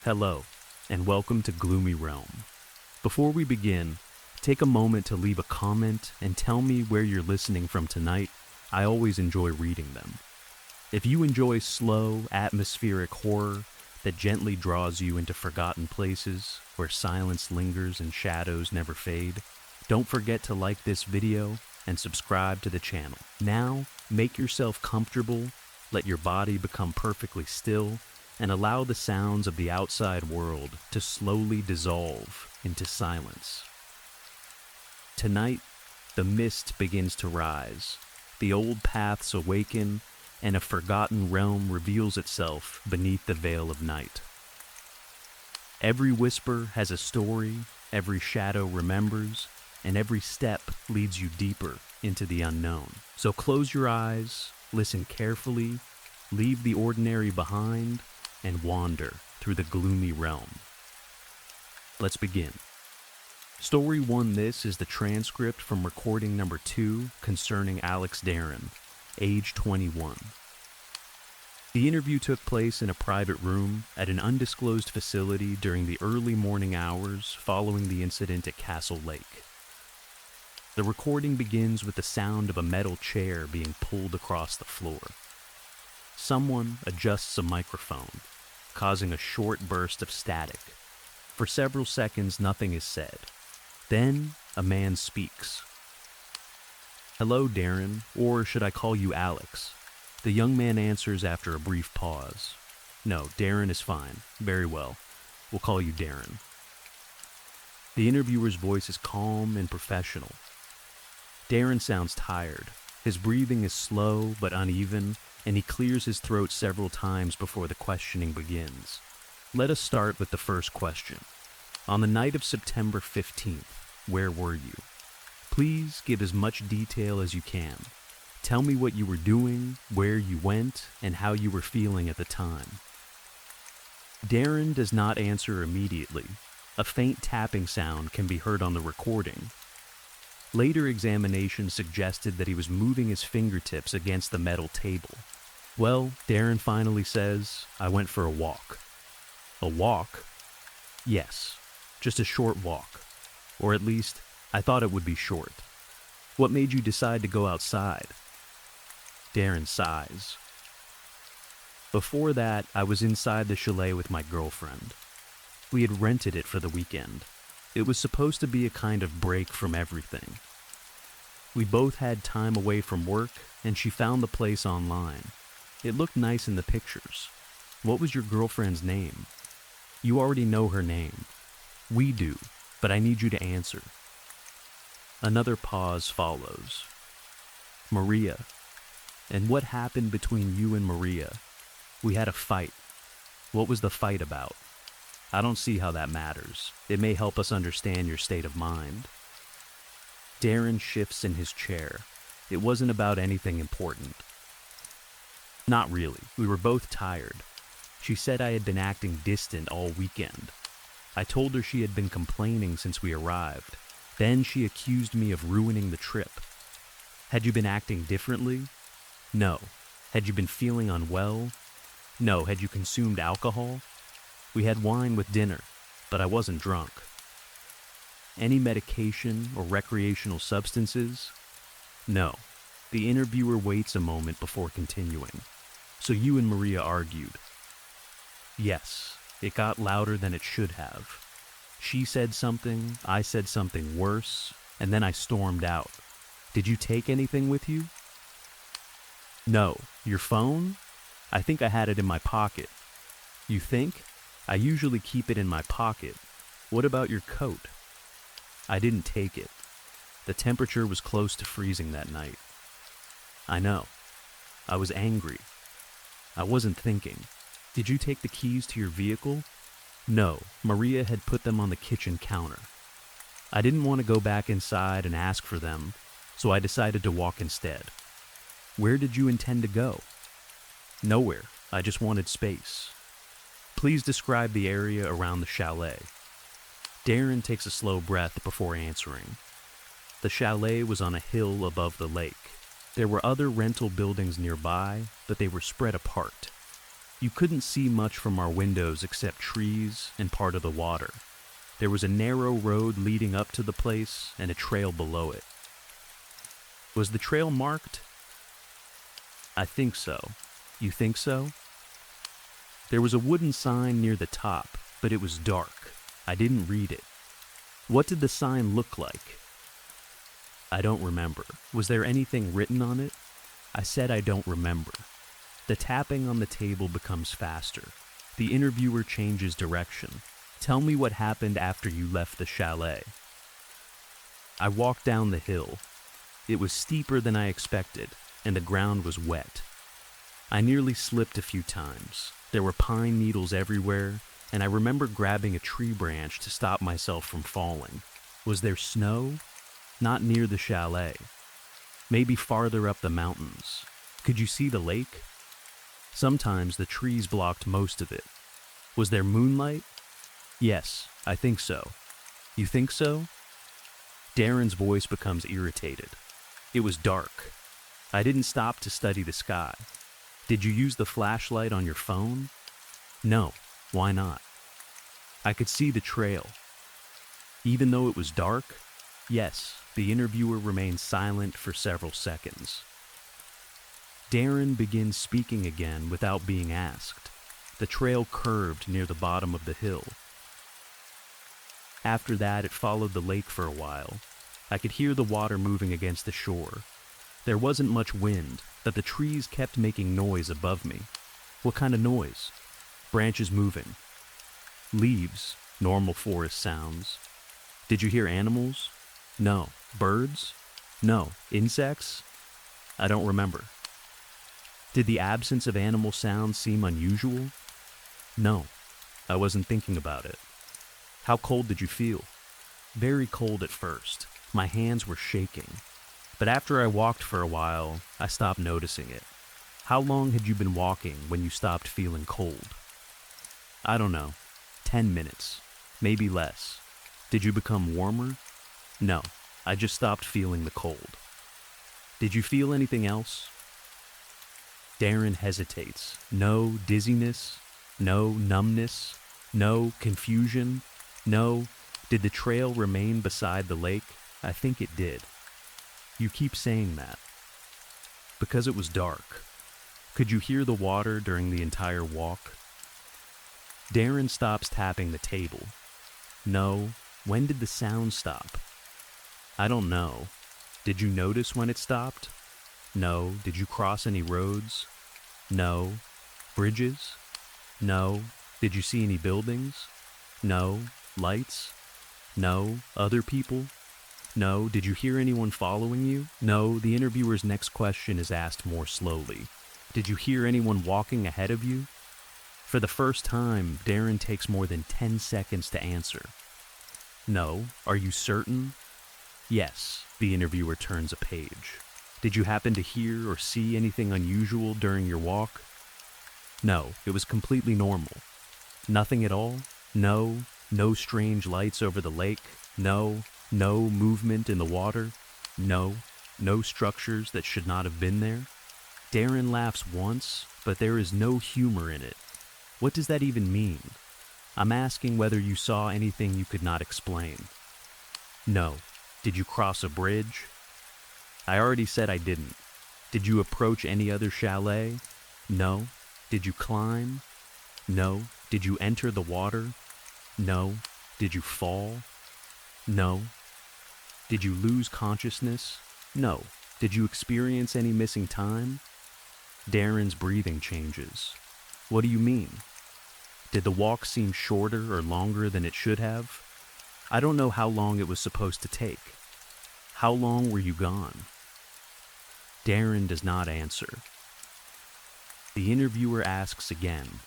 Hello, and welcome to Gloomy Realm. Before we begin, take a moment to leave a comment and tell me where you're listening from tonight. I always enjoy reading them. If you enjoy slow, atmospheric horror that gently draws you into forgotten places where silence lingers and shadows never fade, don't forget to like this video and subscribe to the channel. Now, make yourself comfortable, let your body become perfectly still, and allow the sounds of the outside world to slowly dissolve into silence. Tonight, the mist begins to rise, the old paths awaken, and a forgotten realm reveals itself beneath the veil of night. Every whisper has a story, every shadow remembers, and every step leads you deeper into the unknown. So close your eyes, listen carefully, leave the ordinary behind, and wander through the gloomy realm. Let's begin. Story 1. This is the transcript from recording number 2 concerning Alex Darren, age 21. The interview took place in a private room at an undisclosed facility during the early morning hours following the incident at Castle Lake. The recording begins with the sound of a metal chair being pulled across the floor. Someone adjusts a microphone, causing a short burst of static. For several seconds, nothing is said. Then, a man speaks. "Hello, Darren, or should I call you Alex?" The young man answers after a brief pause. "No, Darren is fine. Very well. We'll call you Darren." The interviewer's voice is calm and professional. Darren sounds tired. His breathing is slow but uneven, and he clears his throat several times before the questioning begins. Let us start with the first question. On the night of September 15th, where were you? Please give as much detail as you can. Tell me what you were doing, where you went, and how you were feeling at the time. Darren does not answer immediately. A faint tapping sound can be heard on the recording. Later examination suggested that he was moving his fingertips against the metal table. Well, Darren finally says, "I went for a walk." "A walk?" "Yes, just a short walk. Or at least, I thought it would be short." "What made you decide to go outside?" Darren sighs. "Before that, I was inside the chalet with my girlfriend. We had rented it for the weekend. It was supposed to be a kind of break from everything. We both had time away from work, and she found the place online. It looked nice in the pictures. What was your girlfriend's name?" "You already know her name." "We do, but I need you to answer." Another pause follows. "Maria. And what happened between you and Maria?" "We had a fight." "What was the fight about?" "I don't see how that matters. It may help us understand your state of mind." Darren shifts in his chair. "It wasn't about anything important." "Not really. We were both tired. She said I had been acting distant all weekend. I told her she had been complaining since we arrived. Then she accused me of ruining the trip." "Had you been acting differently?" "No." "Had you been feeling unwell?" "No." "Had you consumed alcohol?" "We had wine with dinner, but I wasn't drunk." "Any medication or recreational substances?" "No." The interviewer waits a moment before continuing. "So you and Maria argued?" "Yes. It got louder than it should have. She said something, I said something worse, and then I stormed out. Did you take anything with you?" "No." "Your phone?" "I think I had it in my pocket." "You think?" "I usually keep it in my pocket." "What about your coat?" "I didn't take it. The temperature was close to freezing that night." "I know. I was angry. I wasn't thinking." "Did you take the keys to your vehicle?" "No. Maria had put them on the kitchen counter. I didn't want to go back inside and ask for them, so I decided to walk instead." "Where did you intend to go?" "Nowhere. I just wanted space." "Please describe the area around the chalet." Darren takes a slow breath before answering. The chalet was on a hill above the lake. There were other rental buildings nearby, but they were spread apart. You couldn't see much from our windows except trees and part of the water. There was a narrow road leading up to the place and a trail below it. Was the trail marked? I think so. You think so? There was a wooden sign near the top, but it was dark. I didn't read it. What did the sign look like? I don't remember. Was there anything written on it? I said I don't remember. The tapping on the table becomes faster. The interviewer changes direction. Tell me what happened after you left the chalet. I walked down the hill. It was steeper than I expected, and the ground was wet. I nearly slipped a few times. There were pine needles everywhere, and I remember grabbing a tree branch to stop myself from falling. Was there snow? Not near the chalet. Maybe farther up the mountains. Could you see the lake? Sometimes the trees blocked most of it. Was there moonlight? Yes, I think so. You think so? Darren's voice becomes irritated. It was dark. I didn't stop to study the sky. Did you use the flashlight on your phone? No, why not? I could see the trail. Even though it was dark? Yes, the interviewer remained silent for several seconds. Darren begins speaking again without being asked. The trail curved near the bottom of the hill. After that, it followed the lake for a while. I could hear the water moving against the shore. There wasn't much wind, but the trees kept making noise above me. What kind of noise? Branches moving. Leaves, normal forest sounds. Did you hear animals? No. Birds? No. Insects? I don't remember. Did the absence of animal sounds seem unusual? No. I wasn't thinking about it. How cold did you feel? Very cold at first. My hands were shaking. But after I walked for a while, I stopped noticing it. How long had you been walking when you stopped feeling cold? I don't know. 10 minutes. Maybe less. Did you become warmer? No. I just stopped feeling the cold. Did you feel anything else? Darren hesitates. No dizziness? No numbness? No confusion? No. Did the trail remain beside the lake? I think it did. You keep saying that. Because it was dark. Could you hear the water during the entire walk? Darren stops tapping the table. No. When did the sound stop? I don't know. Did you notice when it stopped? No. Did you cross any roads? No. Bridges? No. Did you see any buildings? No. Lights? No. Other people? No. Did you hear anyone following you? No. The interviewer's next question is asked more slowly. Did you hear anyone walking ahead of you? For the first time, Darren takes more than 10 seconds to answer. No. Are you certain? Yes. The interviewer turns a page. Did you happen to hear or see anything unusual during your walk? No. It was completely normal. Nothing at all? No. No strange lights over the lake? No. No movement in the water? No. No structures that should not have been there? Darren laughs once, but there is no humor in it. What does that even mean? I'm asking whether you saw anything you could not explain. No. Did you cross a bridge? I already said I didn't. Did you approach any other chalet? No. Did you climb? No. Did you enter the water? No. Did you fall? No. Did you lose consciousness? No. Did you experience any missing time? Darren's breathing changes. What do you mean? Did the walk seem shorter or longer than it should have? I don't know how long it was supposed to take. How long were you gone? Darren does not answer. The interviewer asks again.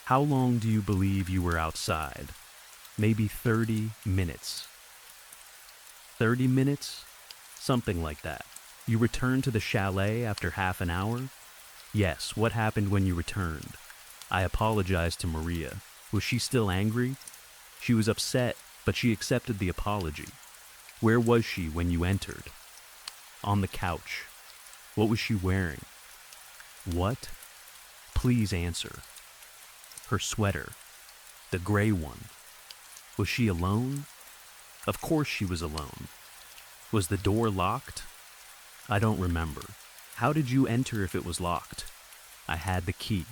How long do you believe you were outside? Maybe 30 minutes. 30 minutes? Something like that. You returned to the chalet after half an hour? Yes, what happened when you returned? I apologized to Maria. Was she still angry? She was upset, but she accepted the apology. Where was she when you entered? On the couch. What was she wearing? What? Please answer. Her sweater. The gray one. Was she alone? Of course she was alone. Was the door locked? I don't remember. How did you enter if it was locked? I had the key.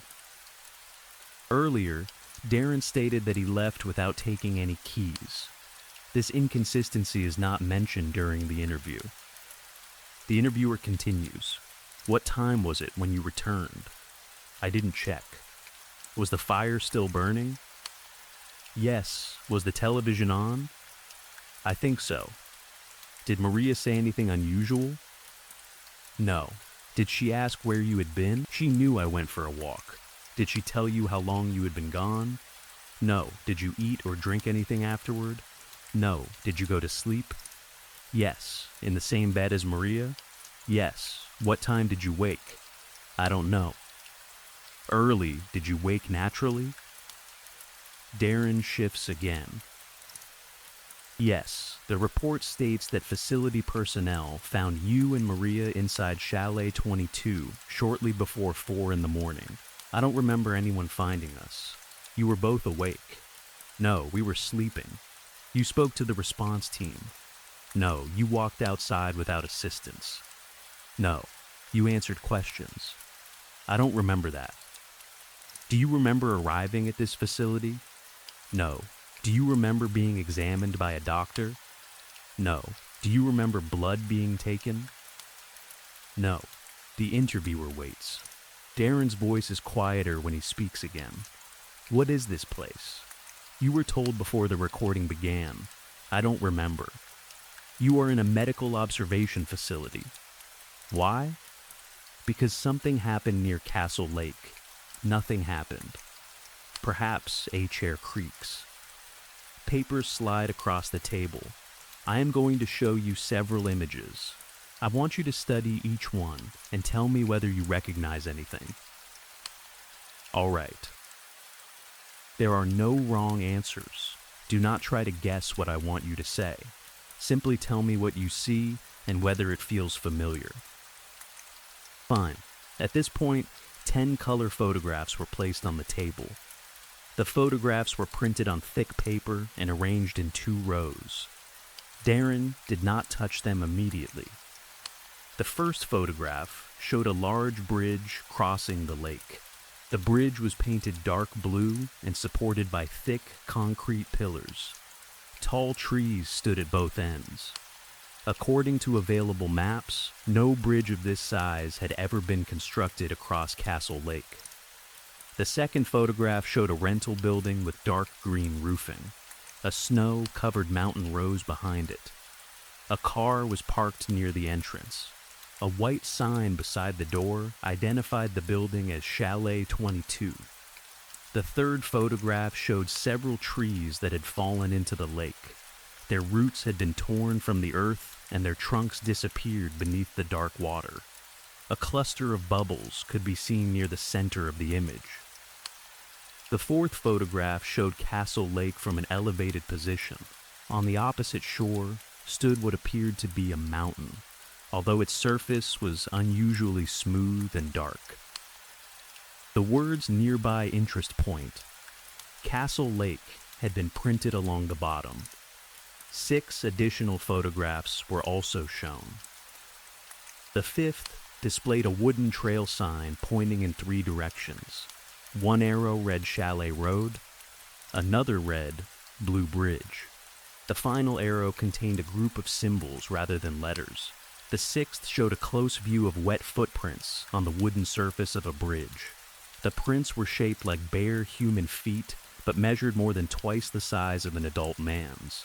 Earlier, Darren stated that he left without taking any keys. This inconsistency is not mentioned during the interview. The interviewer continues. What time was it when you returned? I didn't check. Was the fire still burning? Yes. Was the television on? I think so. Did Maria say anything unusual? No. Did she ask where you had been? She knew I went for a walk. Did she tell you how long you had been gone? No. Did you eat or drink anything afterward? No. Did you go to sleep? Yes. In the same bed as Maria? Yes. What time did you wake? I don't know. Early. Did you wake naturally? Darren shifts again. Yes, the report states that facility personnel found you and Maria inside Chalet 22 shortly before 4 in the morning. I don't remember anyone finding us. You were both awake. No, we were sleeping. You spoke to the response team. No, you walked outside without assistance. No, you answered questions. I don't remember that. Do you remember arriving at this facility? No. Do you remember being examined by a doctor? No. Do you remember blood being taken? No. The interviewer waits. Darren's voice is quieter when he speaks again. What is this place? You were told before the recording began. I don't remember. You are in a medical observation facility. Why? Because something happened near Castle Lake. Nothing happened. Perhaps a chair creaks. Papers slide across the table. I am going to show you several images. I want you to study each one and tell me whether you recognize anything. All right. There are no wrong answers. Do not try to guess what I want you to say. Simply tell me what you see and whether it feels familiar. Fine. At this point, 10 color photographs were placed on the table. The photographs were printed on thick paper and arranged in 2 rows. Darren did not touch them immediately. The first photograph showed a large bridge crossing the lake. The bridge was painted dark blue and supported by thick concrete pillars. Tall trees stood at both ends. According to available maps, no bridge of this size had ever been constructed across Castle Lake. The second photograph showed a rental building with dark green roofing. A snow-covered mountain rose behind it. A car was parked near the entrance. A white sign beside the door identified the building as Chalet 22. The third photograph showed several trees that had fallen into the lake. Their roots had been torn from the earth and their trunks disappeared beneath the dark water. A cluster of bubbles could be seen near the center of the image. The fourth photograph showed Castle Lake from an elevated position. On the opposite shore stood what appeared to be a mountain, although its surface was unusually smooth and dark. The words "nearby interest point," Castle Lake, had been printed along the bottom. 6 additional photographs were also shown. The fifth displayed a wooden trail sign pointing in 3 directions. One arrow read Chalet Road, another read Blue Bridge. The final arrow contained a group of symbols rather than letters. The sixth showed a close view of wet footprints on the wooden surface of a bridge. The prints were shaped like bare human feet, but measured more than twice the size of an adult man's.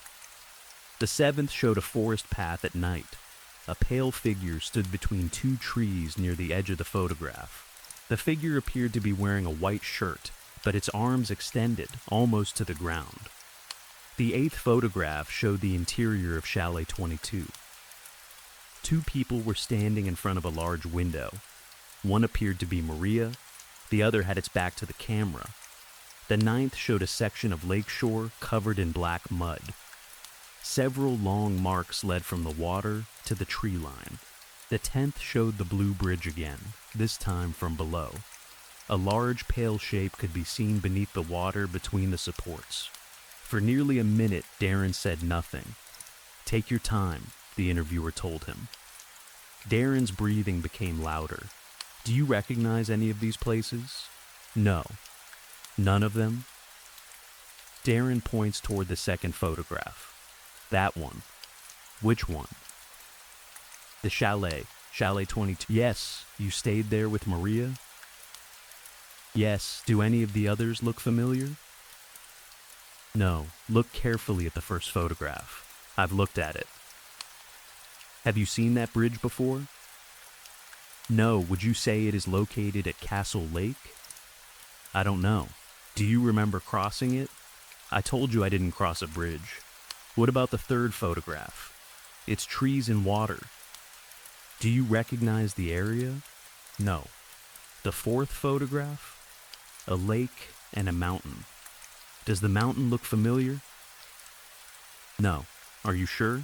The seventh showed a forest path at night. A pale figure stood between 2 trees near the edge of the photograph. The figure appeared to be wearing a white shirt, but its arms extended almost to the ground. The 8th photograph showed the interior of Chalet 22. 2 people were standing in front of a large window. One appeared to be Maria, the other had its back to the camera. The 9th showed a section of lakeshore covered in black mud. Several long marks led from the water to the tree line. The 10th showed the blue bridge again, this time from below. A large pale shape could be seen beneath the water between the supports. For nearly a minute, Darren said nothing. "Take your time," the interviewer told him. Darren's breathing became louder. "Do you recognize any of these places?" "No." "None of them?" Darren points toward the second photograph. "That one." "Which one?" "The chalet, Chalet 22. Yes, you stayed there with Maria?" "Yes. Do any of the others look familiar?" "No. Look carefully at the first photograph. I've looked at it." "Have you seen that bridge before?" "No. Would you say it is located at Castle Lake?" "I don't know. Do you remember crossing it?" "I told you I didn't cross a bridge." "What about the third photograph?" "It's trees and water." "Do you recognize the area?" "No." "The fourth photograph?" "A lake and a mountain." "Does the mountain look familiar?" "No." "Are you sure?"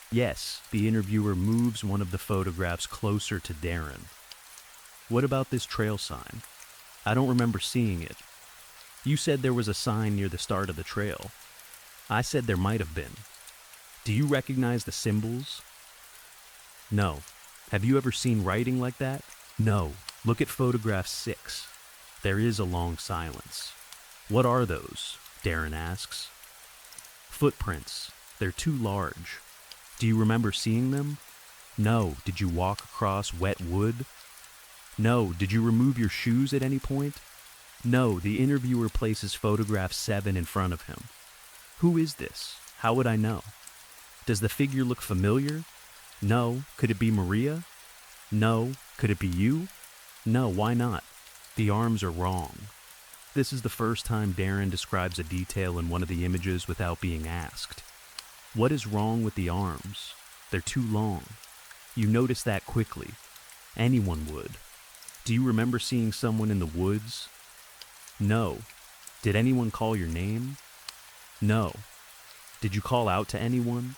"Yes." The interviewer moves one of the photographs closer to Darren. "What about this trail sign?" "I don't remember seeing it." "You said there was a sign near the start of the trail." "I said there might have been." "Do you recognize the symbols?" "No." "Have you ever seen writing like that?" "No." "Look at photograph 6. There is a long silence. "What are those?" Darren asks. "Footprints. They're too large." "Do you remember seeing them?" "No." "Did you walk across wet wood?" "No." "Did you remove your shoes at any point?" "No." The interviewer places photograph 7 in front of him. "Who is this? How would I know?" "Does the figure look familiar?" "No." "Could it be Maria?" "No." "Could it be you?" "No." "Why not?" "The arms are wrong." This is the first time Darren describes a detail in one of the images without being asked. "What is wrong with the arms?" "They're too long." You notice that quickly. Anyone would. "Do you remember seeing someone in the woods?" "No." "Did anyone call your name?" "No." "Did you call out to anyone?"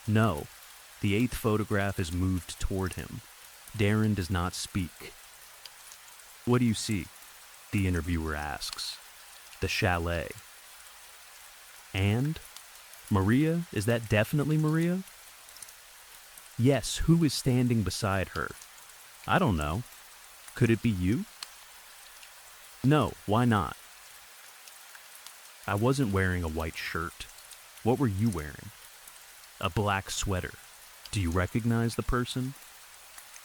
"No." The 8th photograph is moved toward him. Darren does not speak. "What do you see?" the interviewer asks. "The chalet." "And? Maria? Is that definitely Maria?" "Yes." "Who is standing beside her?" "I don't know." "Could it be you?" "No." "Why not?" "I wasn't wearing a white shirt." "What were you wearing?" "A black sweater." "Do you recognize the person?"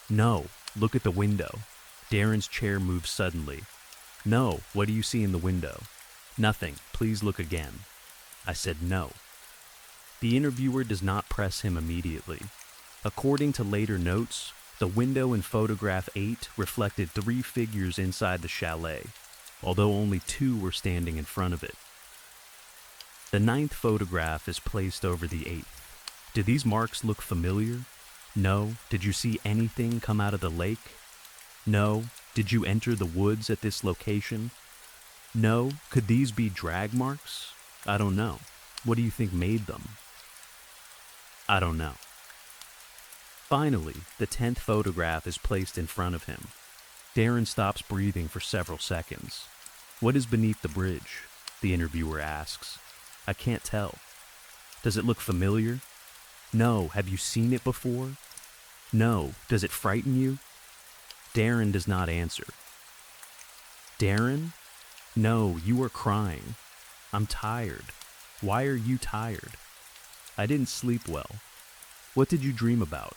"No." "Look at the window." Darren's chair moves suddenly. "No." "What do you see in the window?" "Nothing. Please look again." I said no. The interviewer does not press him immediately. According to later notes, the window in photograph 8 reflected 3 figures inside the chalet, although only 2 were standing in front of it. The 9th photograph is placed over the 8th. Do these marks look familiar? No. Did you see anything come out of the lake? No. Did you enter the woods at this location? No. Could these be drag marks? I don't know. What do you think made them? I don't know. Finally, the 10th photograph is placed in front of him. Darren stops breathing for several seconds. "What is beneath the bridge?" the interviewer asks. "I can't tell." "Does it look familiar?" "No." "Have you seen it before?" "No." "Does it frighten you?" Darren does not answer. "Darren?" "No, you are crying." "I'm tired." "Why are you tired?" "I didn't sleep well." "What did you dream about?"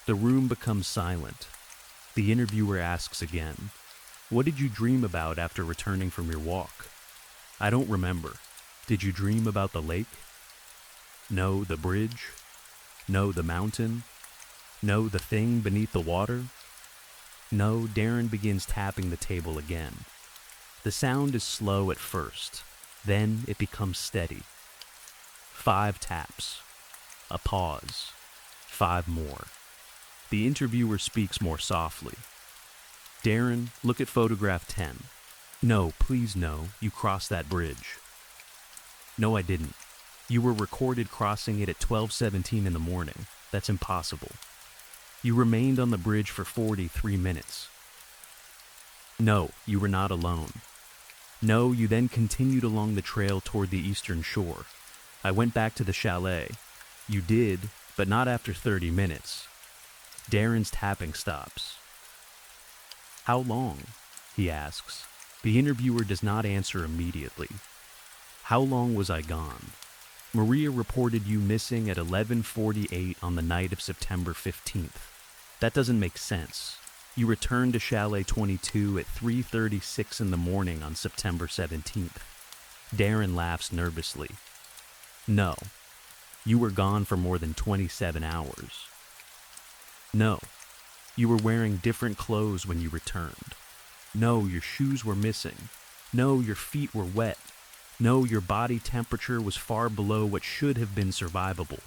The room becomes silent. The interviewer asks again, "What did you dream about after returning from your walk?" "I don't remember." "Did you dream about the lake?" "No." "The bridge?" "No." "The mountain?" "No." "The thing beneath the water?" "No." Darren begins tapping the table again. The sound is slow at first, then it becomes steady. 5 taps. A pause. 5 more. The interviewer speaks more softly. "Darren, look at photograph 10. No, please no, you crossed that bridge." "No, I didn't. You were recorded crossing it at 12:17 in the morning. That's impossible. You remained on the bridge for 43 minutes. No, you were not alone. No, you then continued along the trail toward the eastern shore. I went back to the chalet. You did, but not after 30 minutes. Darren's tapping stops. How long? He asks. The interviewer does not answer immediately. How long was I gone? Maria reported you missing at 11:48 on the night of September 15th. That doesn't make sense. You returned to Chalet 22 at 3:36 in the morning on September 17th. Darren laughs nervously. No. You were gone for more than 27 hours. No. You were wearing different clothes when you returned. No, your shoes were missing. No, your feet were wet. No, your body temperature was far below what should have been survivable.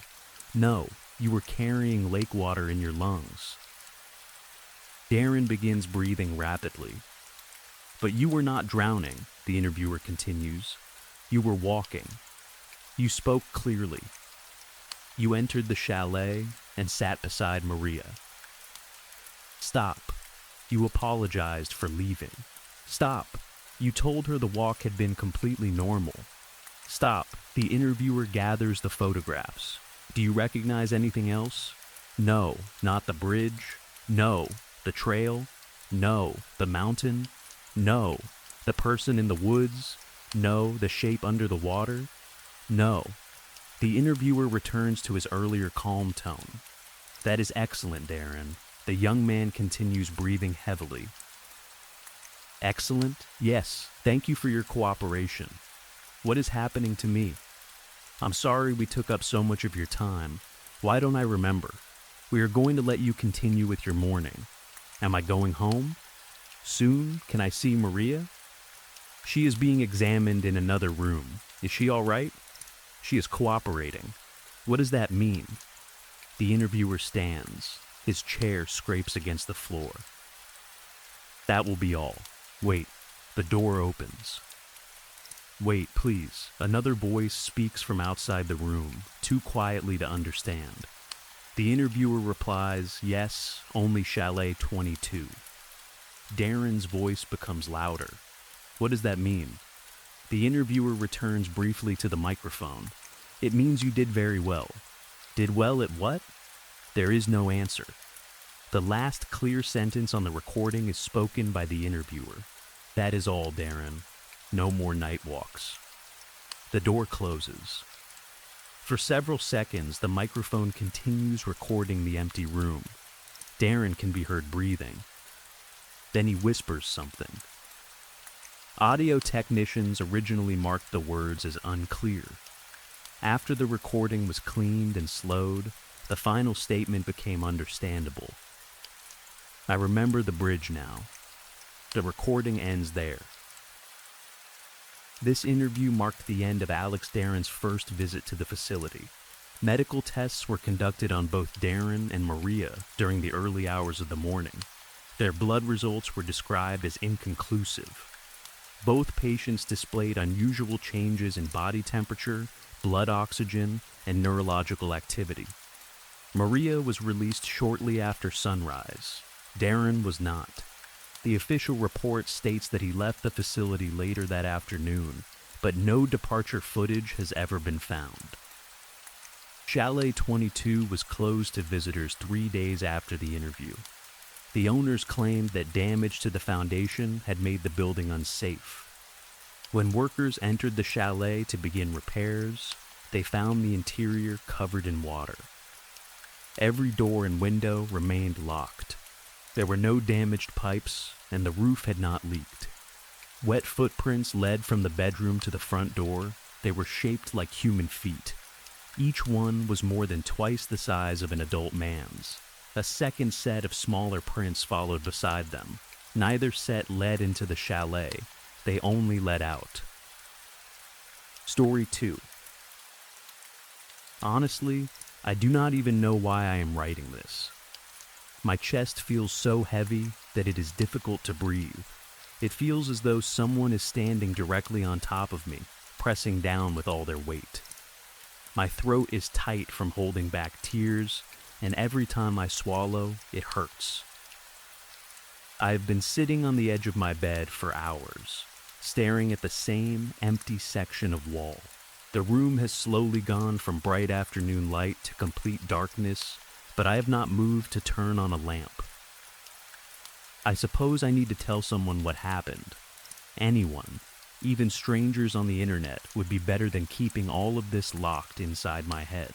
No, you were carrying lake water in your lungs. Darren begins breathing rapidly. But you were not drowning, the interviewer continues. You were walking. You spoke clearly. You entered the chalet and sat beside Maria. Stop. You apologized for leaving. Stop. You told her the walk had been completely normal. Stop. The interviewer gathers the photographs. Do you recognize anything else? No. Not the bridge. No. The trail. No. The mountain. No. The person in the woods. No. The shape under the water. No. The interviewer returns to his earlier calm tone. That is excellent, Darren. The young man continues breathing heavily. Excellent? Yes. Thank you for your cooperation. What is happening to me? I'm sorry we took up so much of your time. Why don't I remember? We are going to let you continue with your morning. Am I going home? Soon? Can I see Maria? She is being examined in another room. Is she all right? She is cooperating. What does that mean? The interviewer stands. His chair scrapes against the floor. That will be all. Wait, the door opens. Wait, please. Another voice speaks from outside the room, too quietly to understand. The interviewer replies, yes, only Chalet 22. Darren's voice becomes louder. What does that mean? The interviewer returns briefly to the microphone. It means you did very well. Did well at what? There is no answer. The last clear sentence on the recording is spoken by the interviewer. That is all, Darren. No more night walks. The door closes. For several seconds, the microphone continues recording the empty room. Darren can be heard breathing. Then he whispers something. Audio technicians originally marked the words as unclear. After the recording was cleaned and slowed, the final statement became understandable. I remember the bridge now. The recording ends there. This interview marked the end of Alex Darren's first visit to the facility. Medical tests were conducted on both Darren and Maria during the early hours of the morning. Their blood results were described as inconclusive. Both patients displayed unusual changes in body temperature, blood oxygen, and neurological activity. Maria was released shortly after sunrise. Darren was not. The official report states that he left the facility later that afternoon, but no departure footage has ever been found. Chalet 22 was closed to visitors 3 days after the interview. The owners claimed that damage to the foundation had made the building unsafe. When workers entered the chalet to begin repairs, they found the interior covered in water. Every door and window remained locked. There were no damaged pipes, and the roof had not leaked. Wet footprints led from the bedroom to the front door. They were shaped like human feet. Each one was more than twice the size of an adult man's. A second set of smaller prints followed beside them. Neither set led into the chalet. They only led out. Story 2. Honestly, I do not even know why I am writing this. My chest feels so heavy that it is difficult to breathe. It feels as though someone is standing directly on top of me, pressing down with all their weight. My throat is tight from holding back tears, and every time I swallow, it hurts. I have been sitting on the edge of my bed for hours, staring at the same empty section of wall. The room has slowly gone from bright afternoon light to complete darkness, but I have not moved to turn on a lamp. I suppose I need to tell someone what happened. Anyone, even strangers on the internet, would be better than keeping all of this locked inside my head.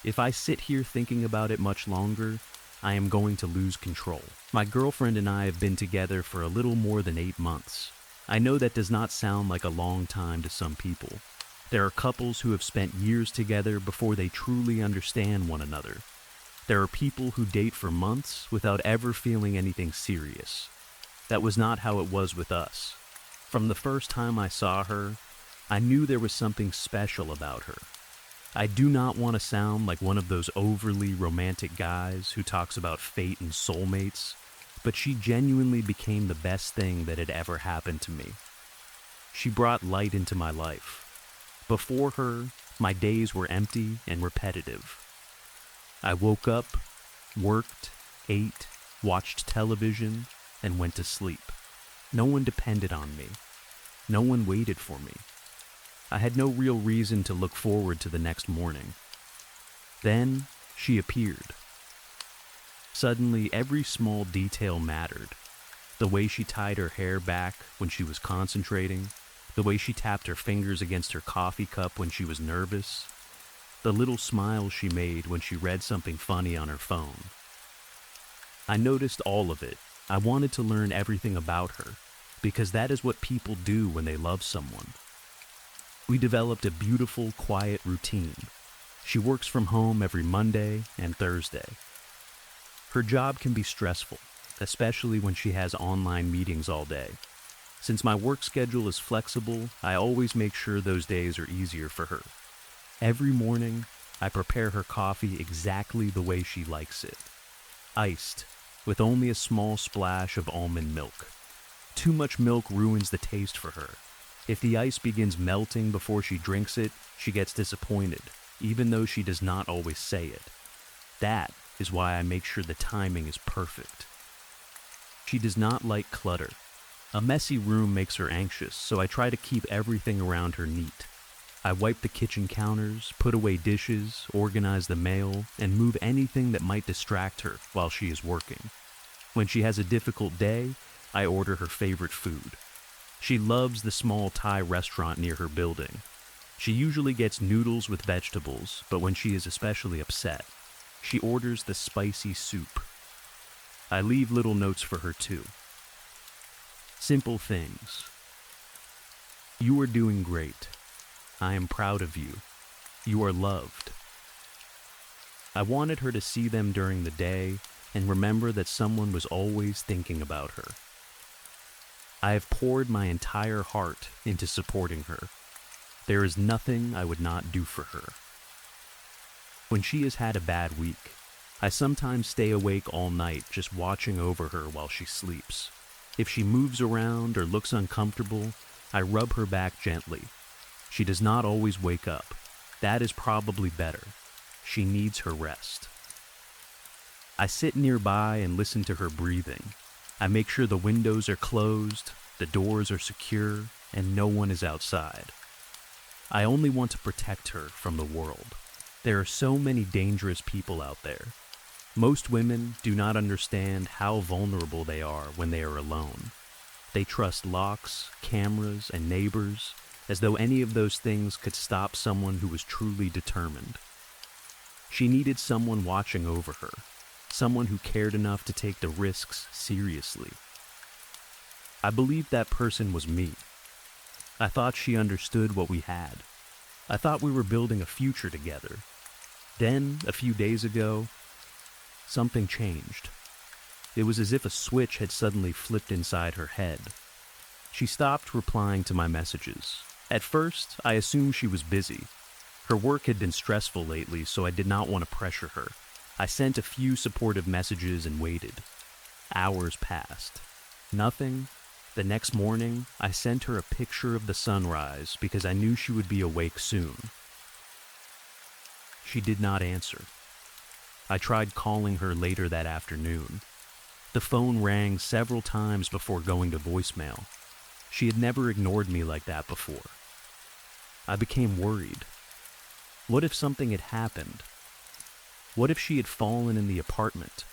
If I sit here thinking about it much longer, I am going to lose control. My girlfriend and I have been together for a little more than 8 months. I know that does not sound like a long time to some people. There are couples who have spent years together before they truly understand one another. There are people who date for months without ever feeling anything serious. That was not how it was with us. From the first time I saw her, I knew there was something special about her. I do not want to sound like one of those overly romantic guys who talks about fate and soulmates, but she genuinely became the best thing that had ever happened to me. She brought light into my life. Before her, my days were empty and repetitive. I woke up, worked, ate, watched television, and went to sleep. No one depended on me. No one waited for me. I had no real reason to look forward to the next morning. Then she appeared. Suddenly, every small detail mattered. The way she tied her hair back when she was concentrating, the way she tapped her fingers against her coffee cup when she was nervous, the little smiles she made when she read something funny on her phone. I noticed all of it. I wanted to learn everything about her, because that is what people do when they love someone. We developed a beautiful, quiet routine. She works from home every Monday and Thursday. Her job can be stressful, especially when she has online meetings all day. Since my work schedule is flexible, I always make sure those days are easier for her. Every morning, I prepare her coffee exactly the way she likes it. Iced, with only a small splash of almond milk. Too much milk ruins the taste for her. If the ice begins melting before she drinks it, she gets disappointed, even though she does not always say it. That is why I make sure the timing is perfect. She does not like clutter. A messy room makes her anxious, so I try to keep everything around her neat. I wipe the kitchen counters, put away dishes, organize the mail, and move anything that might distract her while she is working. When she has a difficult day, I order her favorite food. She loves the small Thai restaurant near her building. She usually gets noodles with vegetables, but when she is especially upset, she orders the spicy soup. I leave little notes for her too. Simple things. You are doing great. I am proud of you. You are loved. I wanted her to see them during the day and remember that someone was always thinking about her. I have poured my entire heart into supporting her. There is nothing I would not do for her. When she has had a bad week, I sometimes stay awake all night just watching over her while she sleeps. If she moves around or looks uncomfortable, I rub her back gently. She does not always wake up. That is probably better. She needs her rest. I sit nearby and listen to her breathing. I make sure the windows are closed, the doors are secure, and no one is outside. I only want to protect her from the world. There are so many dangerous people out there. Most women do not understand how vulnerable they are when they are alone. They trust locks, cameras, and neighbors, as though any of those things could stop someone who was truly determined. She needed someone watching over her, someone who cared enough to take the risks seriously. I believed that person was me. I thought she understood what we had. I thought we were building a future together. Then, a few days ago, something changed. It was as if a switch had suddenly flipped inside her head. She stopped replying to my messages. At first, I assumed she was busy. Her work had been stressful lately, so I did not want to pressure her. I sent a few supportive messages and waited. Hours passed. Nothing. The next morning, I sent her a picture of the sunrise because I knew she would be awake soon. She did not answer. I tried calling her later that afternoon. The phone rang several times before going to voicemail. She had never ignored me like that before. I became worried. What if something had happened? What if she had fallen in the apartment?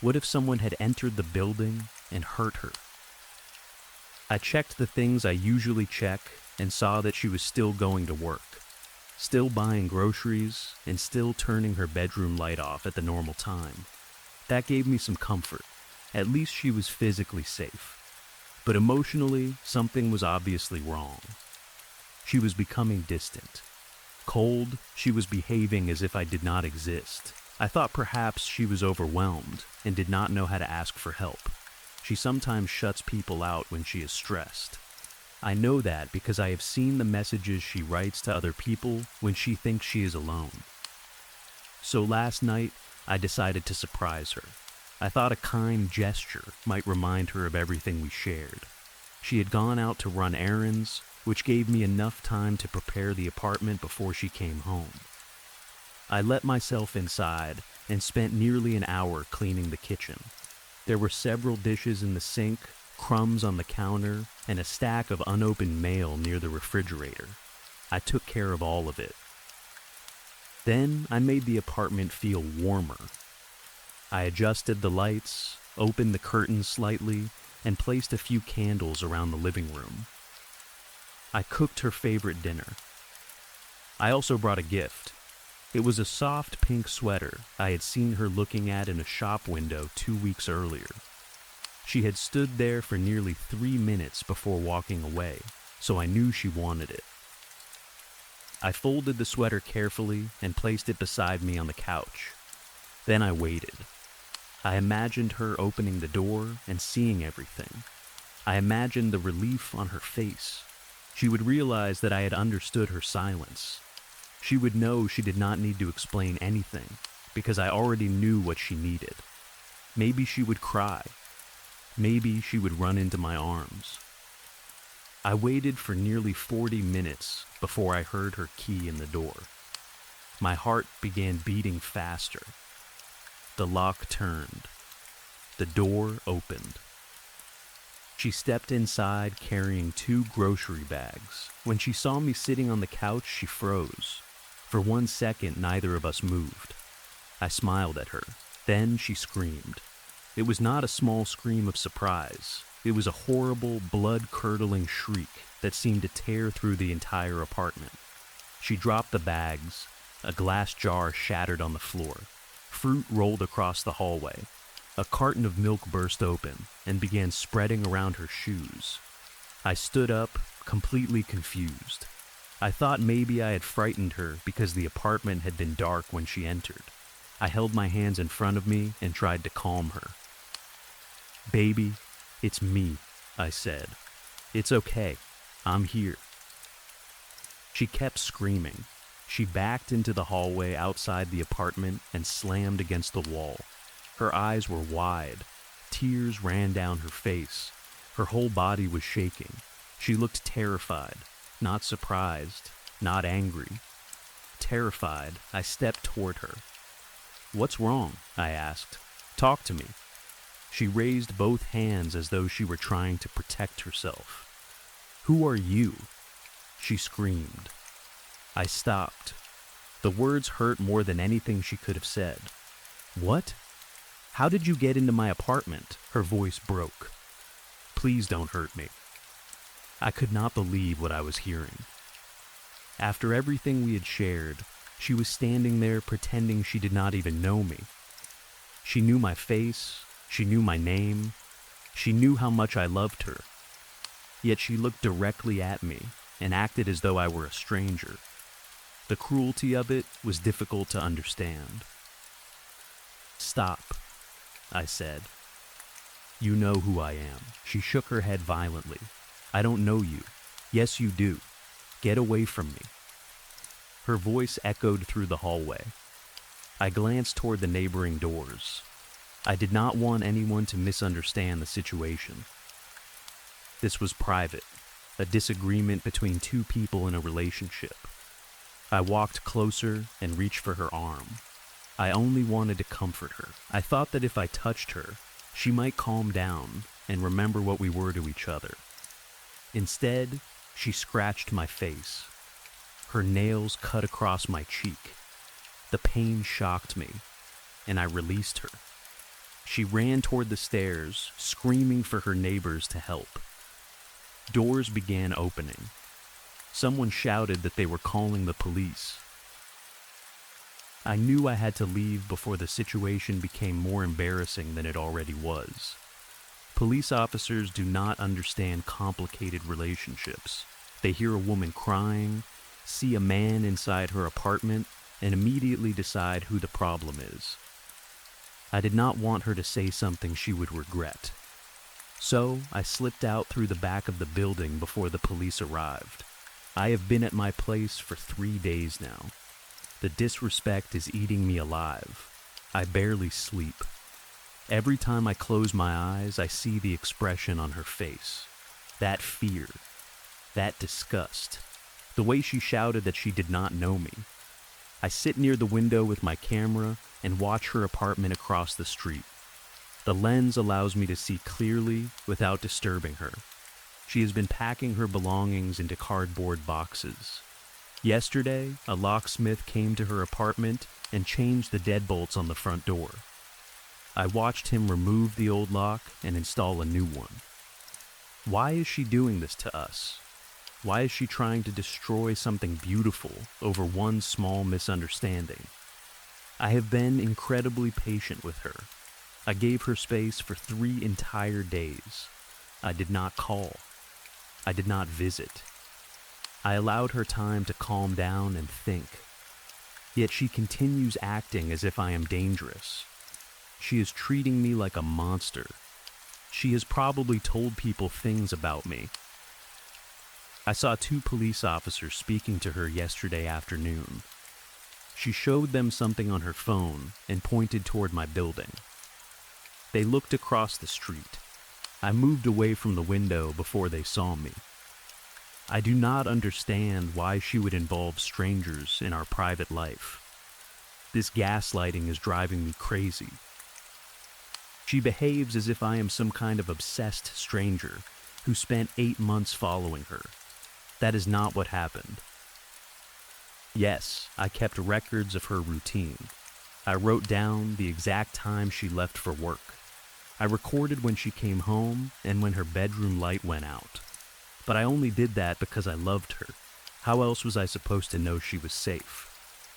What if someone had entered the building and hurt her? I checked the things I usually check and saw that she was still going to work, still buying groceries, and still turning her bedroom light off at the normal time. That gave me some comfort. At least she was physically safe. But emotionally, something was obviously wrong. She was becoming distant. Cold, she was behaving as if I did not exist. I thought perhaps she was overwhelmed and did not know how to ask for help. She sometimes shuts people out when she is stressed. I know that because I have seen the messages she writes to other people when she thinks she is alone. So last night, I decided to surprise her. I thought a kind gesture might remind her of everything we shared. She had gone out to run errands, which gave me enough time to prepare the apartment before she came home. I let myself inside and spent nearly an hour cleaning the kitchen. There were several dishes in the sink, crumbs on the counter, and a stack of unopened mail near the refrigerator. I took care of all of it. Then I made the apartment feel warmer. I adjusted the lights, opened the curtains slightly, and placed a few candles around the living room. I cooked her favorite dinner. I also brought a gift. It was a soft pink sweater I had seen her looking at in a shop window 2 weeks earlier. She had stood there for nearly 3 minutes before walking away, so I knew she wanted it. I folded the sweater carefully and placed it beside me on the couch. Then I waited. I imagined her opening the door and seeing everything. I imagined the relief on her face. She would realize that I had understood her silence. She would know she did not need to explain anything, because I already knew what she needed. Maybe she would cry. Maybe she would run into my arms. I waited for nearly 40 minutes before I heard her key in the door. My heart began beating faster. The lock turned. The door opened. She stepped inside carrying 2 grocery bags. When she saw me sitting on the couch, she froze. For 1 second, neither of us moved. I smiled at her. Then she screamed. It was not a small scream of surprise. It was a horrible, blood-curdling shriek that seemed to tear through the entire apartment. She dropped the bags. A glass jar shattered on the floor. Fruit rolled across the hallway. A carton of milk burst open and began spreading around her shoes. I stood up, completely confused. I thought maybe I had frightened her because the apartment had been dark when she entered. I held my hands in front of me and tried to calm her. "Baby, it's me," I said. "It's okay. I'm here." She kept screaming. She backed into the hallway outside the apartment and slammed against the wall. Her eyes were wide. Tears ran down her face. Her whole body was shaking. She looked terrified, not surprised, not angry. Terrified, I stepped toward her. "What's wrong?" I asked. "Talk to me." She raised both hands as though she were trying to protect herself. "Who are you?" She screamed. I stopped. The words hurt more than anything she could have said. "What? How did you get into my apartment?" Her voice broke. "Please don't hurt me." I could not believe what I was hearing. After everything we had shared, she was standing there pretending she did not even know me. She knew my face, she knew my name, she knew how much I loved her. Yet she looked directly at me and acted as though I were a stranger. The cruelty of it was difficult to understand. "Stop," I said. "You know who I am." She shook her head violently. "I don't know you." "Yes, you do. Get away from me." Her voice echoed through the hallway. I glanced toward the neighboring doors. I did not want anyone to misunderstand the situation. This was private, a disagreement between 2 people in a relationship. I walked closer and reached for her arm. I only wanted to comfort her. I thought that if I touched her, She might calm down and remember what we were to each other. Instead, she scratched my face. Her nails cut across my cheek. The pain shocked me, and I released her. She ran toward the stairs, screaming for her neighbors to help. Doors began opening. Someone shouted that they were calling the police. I knew I had to leave before the situation became more embarrassing than it already was. Police officers do not understand complicated relationships. They hear a woman crying, see a man inside her apartment, and immediately decide who the problem is. I did not want her to say something she would regret. So I slipped out through the back of the building before the police arrived. I have been at my place for 3 days now. The disrespect is eating me alive. I barely sleep. Every time I close my eyes, I see the expression on her face. That fear. That disgust. The way she shouted that she did not know me. I sit near the window with my camera and watch her apartment across the street. The lens allows me to see clearly without disturbing her. She has been packing her belongings into cardboard boxes. Yesterday, a locksmith came to her apartment and changed the deadbolts on the front door. I watched him remove the old lock and install a new one. Why is she doing this to us? Why is she trying to destroy something beautiful over one small misunderstanding? I have been incredibly patient with her. I gave her space for 3 entire days. I did not call. I did not visit. I allowed her time to calm down and think. Yet she continues acting as if I am dangerous. She is treating me like a monster. She has probably told people things about me. I saw 2 police officers speaking to her yesterday afternoon. She showed them something on her phone and pointed toward my building. They looked across the street. I moved away from the window before they saw me. I do not understand why she would involve strangers in our private life. This gaslighting is driving me crazy. She behaves as if I am some kind of obsessed stranger who spent 8 months following her. That is not what happened. Yes, I kept records of her routine. I wrote down the exact time she left for work. I recorded when she came home and when her bedroom light went out. But I only did that because I loved her. How else was I supposed to know she was safe?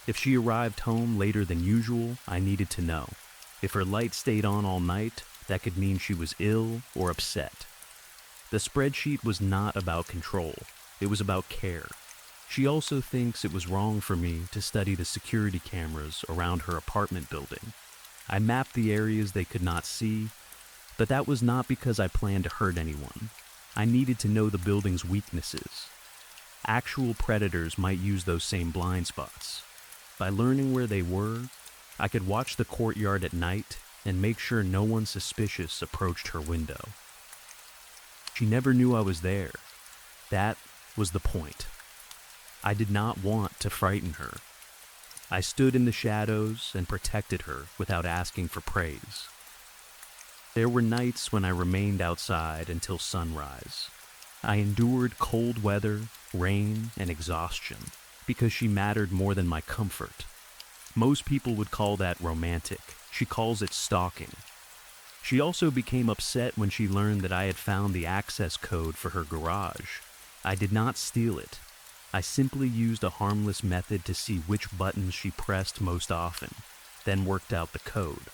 If she arrived home later than usual, I needed to know. If her light stayed on all night, that could mean she was ill or upset. The spreadsheet was not about control. It was about care. She also thinks it was wrong for me to study the security cameras around her apartment building. I mapped the areas they could not see, but that was not because I planned to hurt anyone. I needed to know the building's weaknesses. Actual predators might use those same blind spots. By learning where they were, I could watch the courtyard at night and make sure no one suspicious approached her window. She never knew I was there. That was the point. I did not want to frighten her. I stood in the shadows and protected her without asking for praise. There were nights when I remained outside until sunrise. I endured cold weather, rain, and exhaustion because she mattered more than my comfort. Most people would call that romantic. She calls it stalking. She also became upset when she learned that I had found the access code for her garage. I did not steal it. I simply used a harmless method to see which buttons she pressed most often, then worked out the code.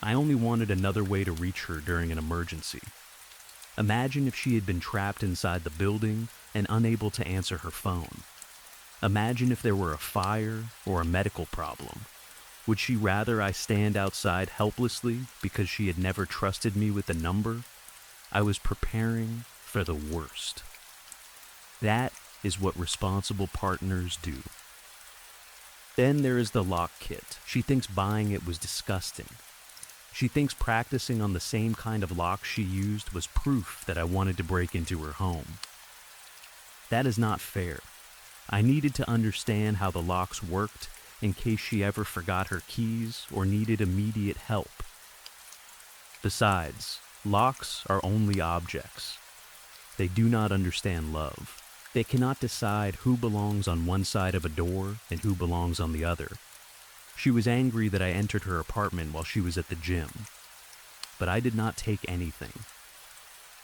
I only wanted another way to reach her during an emergency. Imagine if she had been trapped inside the building and unable to answer her phone. Imagine if there were a fire or a medical problem. Would she rather I stand outside helplessly because she had never trusted me with a number? I was preparing for the worst. That is what responsible partners do. Then there is the lock kit. She thinks buying it was disgusting. She thinks practicing on the same kind of lock she used was proof that I wanted to break into her home. That is not fair. I needed to understand how the locks worked in case she ever forgot her keys or needed immediate help. Besides, locks are only objects. They do not understand love. They cannot decide who belongs on one side of a door and who belongs on the other. She was angry that I entered her apartment while she was at the gym, but I did not take anything.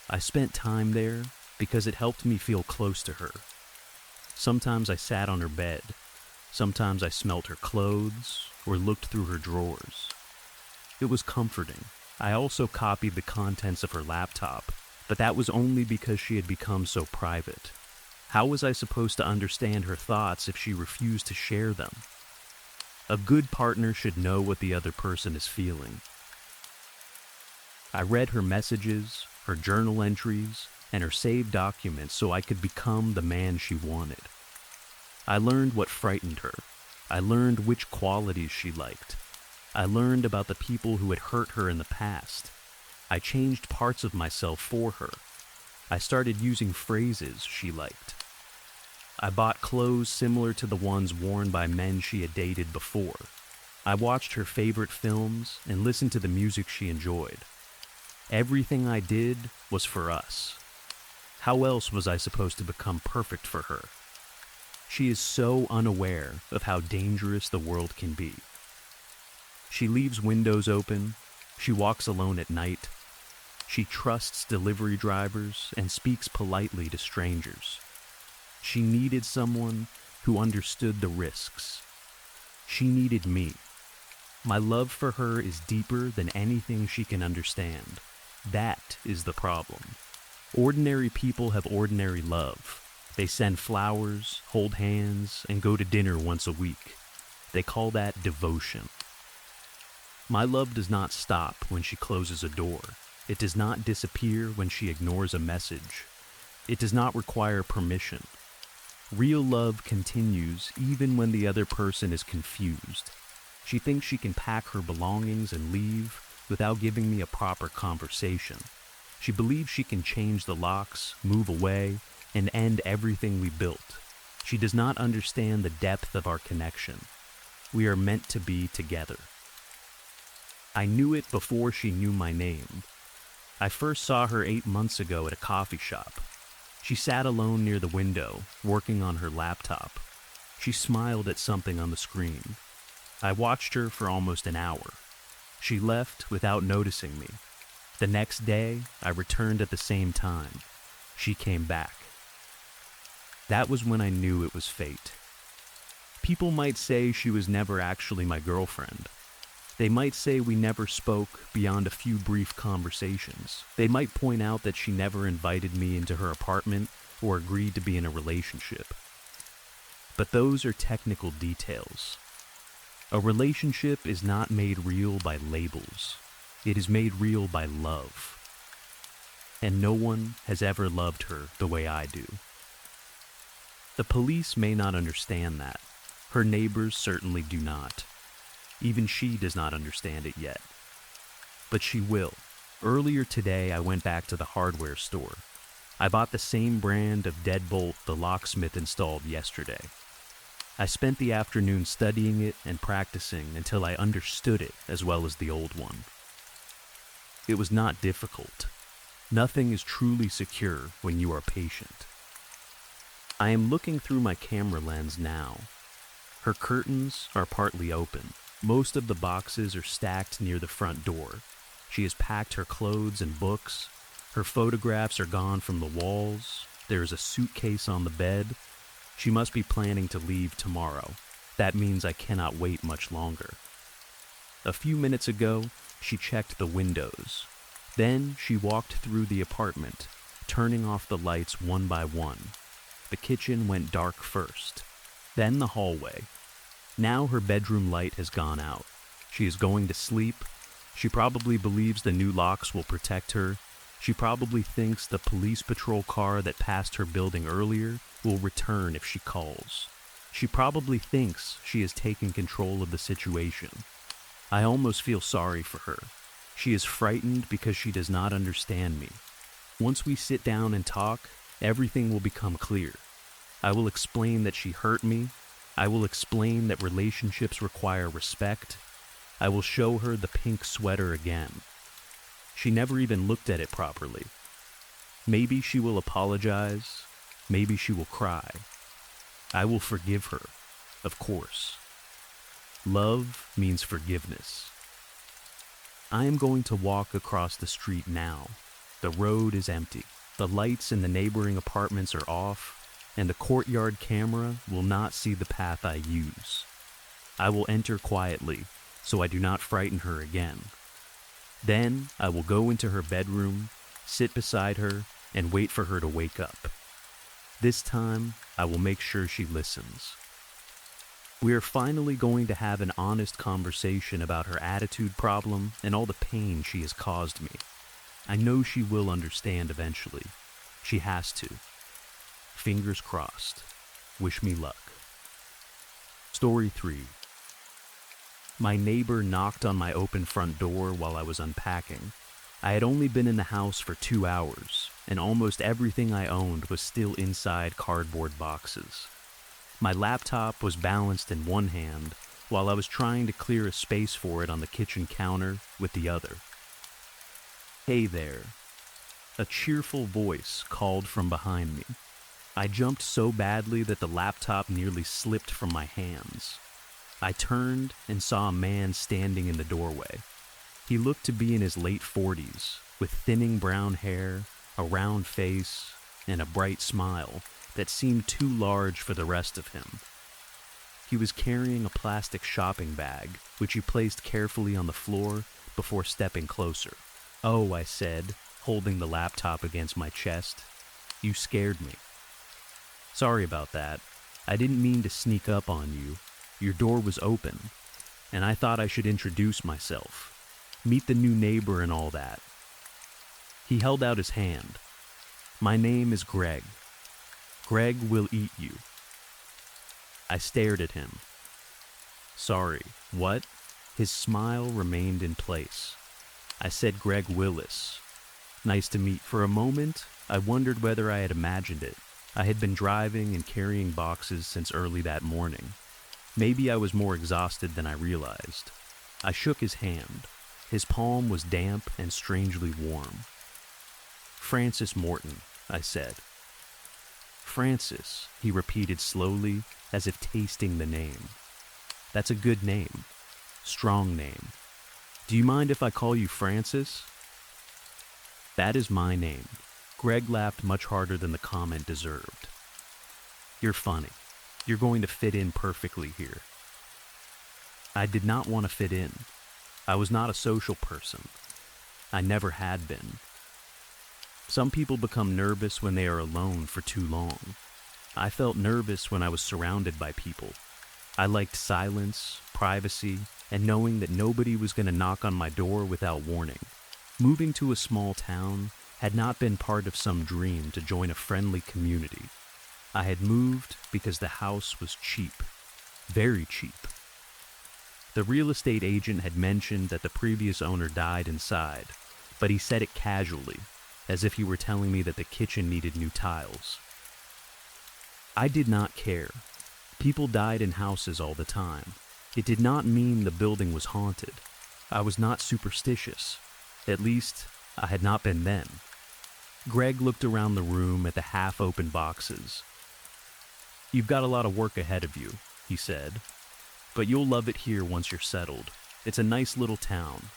I spent time there because it helped me feel close to her. Sometimes I sat on her bed. Sometimes I smelt her clothes or looked through her drawers. It was comforting. I also copied the contents of her laptop, but that was only because she had become so private. How was I supposed to understand her thoughts if she refused to share them? A good partner should know what the other person is feeling. I read her messages, her journal entries, and her saved documents so I could become the man she wanted. I learned what frightened her. I learned which qualities she liked. I learned about the people who had hurt her in the past. I changed parts of myself for her. I started using phrases she liked. I bought clothes similar to the ones worn by men she had dated before. I watched her favorite films and listened to the music she enjoyed. Everything I did was for us. How else was I supposed to become perfect for her? She is so unaware of how dangerous the world can be. She leaves windows open. She walks alone at night. She trusts delivery drivers and speaks politely to strangers. She needed someone who understood the risks. She needed me. My love for her is deeper than anything she can understand. That is the problem. Ordinary people have ordinary love. They send flowers, hold hands, and go to dinner once a week. They call that devotion. My love does not stop when she closes a door. It does not disappear when she ignores a message. It does not require permission. Real love continues even when the other person is confused. She thinks she can pack her belongings and leave without giving me a proper conversation. She believes she can change the locks, move away, and end everything we built. She does not understand the depth of our connection. We are meant to be together. I knew it before she knew my name. I first saw her 8 months ago at a coffee shop. She sat alone near the window, working on her laptop. She smiled at something on the screen. I watched her for almost an hour. She left without noticing me. The next day, I returned at the same time. She came back. That was when I knew it was fate. People might say she was never actually my girlfriend. They might say we never spoke beyond a few brief conversations. They might point out that she never invited me into her apartment or agreed to be in a relationship. But those are technical details. A relationship is not made real by labels. It is made real by love. And no one has ever loved her the way I do. The police may not understand that. Her neighbors certainly do not. Even she does not understand it yet. But she will. Earlier today, I went back to the hardware store. I bought the same brand of deadbolt the locksmith installed yesterday. I spent the afternoon studying it and practicing until I understood it as well as the old one. It was not difficult. Nothing is truly secure when you are patient. I am looking through my camera lens now. Her curtains are partly open. Most of the boxes are stacked near the front door. She has packed her clothes and books. Her photographs are gone from the walls. There is a suitcase on the bed. She must be planning to leave tomorrow. That means I cannot wait much longer. A few minutes ago, she checked the windows. Then she walked through the apartment, turning off the lights one by one. The kitchen went dark first, then the hallway. Now her bedroom light has gone out. She is going to sleep. She probably believes the new locks will protect her. She probably thinks the police patrol car that passed her building earlier will return if she calls. She probably thinks she has taken control of the situation. I almost feel sorry for her. She is frightened because she does not understand me. Once we sit down and talk, everything will become clear. I will explain that she hurt me. I will explain that relationships require respect. I will show her the pink sweater again. She never even looked at it properly. Maybe she will apologize. Maybe she will cry. I will forgive her, of course. Love means forgiveness. I am going to walk across the street now. The road is empty. The lights in the neighboring apartments are off, and the courtyard camera will not see the path I use. I will enter quietly, so I do not frighten her again. Then I will go into her bedroom, sit beside her, and wait for her to wake up. This time, I will make sure she listens. We are finally going to have an honest conversation about her attitude problem and all the pain she has caused me. I know she will understand eventually. She has to. Fingers crossed. Wish me luck. Story 3. My neighbor knocked on my open front door while I was unpacking. I had only been in the house for 2 hours, and almost everything I owned was still inside cardboard boxes. My laptop was balanced in one hand, while I was trying to clear a space for it on the kitchen counter with the other. "Hey there." A cheerful voice called from behind me. I jumped so badly that the laptop nearly slipped from my hands. I turned and saw a man standing in the doorway. He looked to be in his late 40s, with thinning brown hair, a round face, and a bright smile that seemed too large for the rest of him. He was carrying a plastic shopping bag, which he placed carefully on the floor before stepping closer. "Oh," I said, holding the laptop against my chest. "You scared me." "Sorry about that. I didn't mean to sneak up on you. Your door was open, and I thought I should introduce myself. Meet the new neighbor and all that." He held out his hand. "My name is Greg. Greg will eat you." I stared at him. "Sorry, what?" His smile remained in place. I said Greg Willis. "Nice to meet." For a moment, I wondered whether I had imagined it. I had been driving and carrying boxes since early that morning. Maybe I was more exhausted than I realized. I shook his hand. His palm was damp and strangely warm. "Francis Morton," I said. "Francis," he repeated slowly, as if tasting the name. "That's a good name. Strong name. Do you mind if I call you Francis?" "That is my name." Greg laughed much harder than the comment deserved. "You're funny. You're going to fit in perfectly here." I did not want to fit in. I was not a social person. I never had been. Some people become nervous when they are alone for too long. I felt nervous when I was surrounded by people. I liked silence, privacy, and knowing that nobody was going to knock on my door without warning. Moving to a small town had not been part of some dream to join a friendly community. I had moved because the house was cheap. Very cheap. The real estate agent had mentioned that the previous owner died inside, but he said it casually, as if he were telling me that the kitchen needed new tiles. I did not care. People died in houses all the time. It did not mean the building was haunted. I was not superstitious. At least, I had not been then. Greg looked around the room at the half-open boxes. "You've got a lot of work ahead of you," he said. "But you'll love it here once you're settled. It's a nice little town.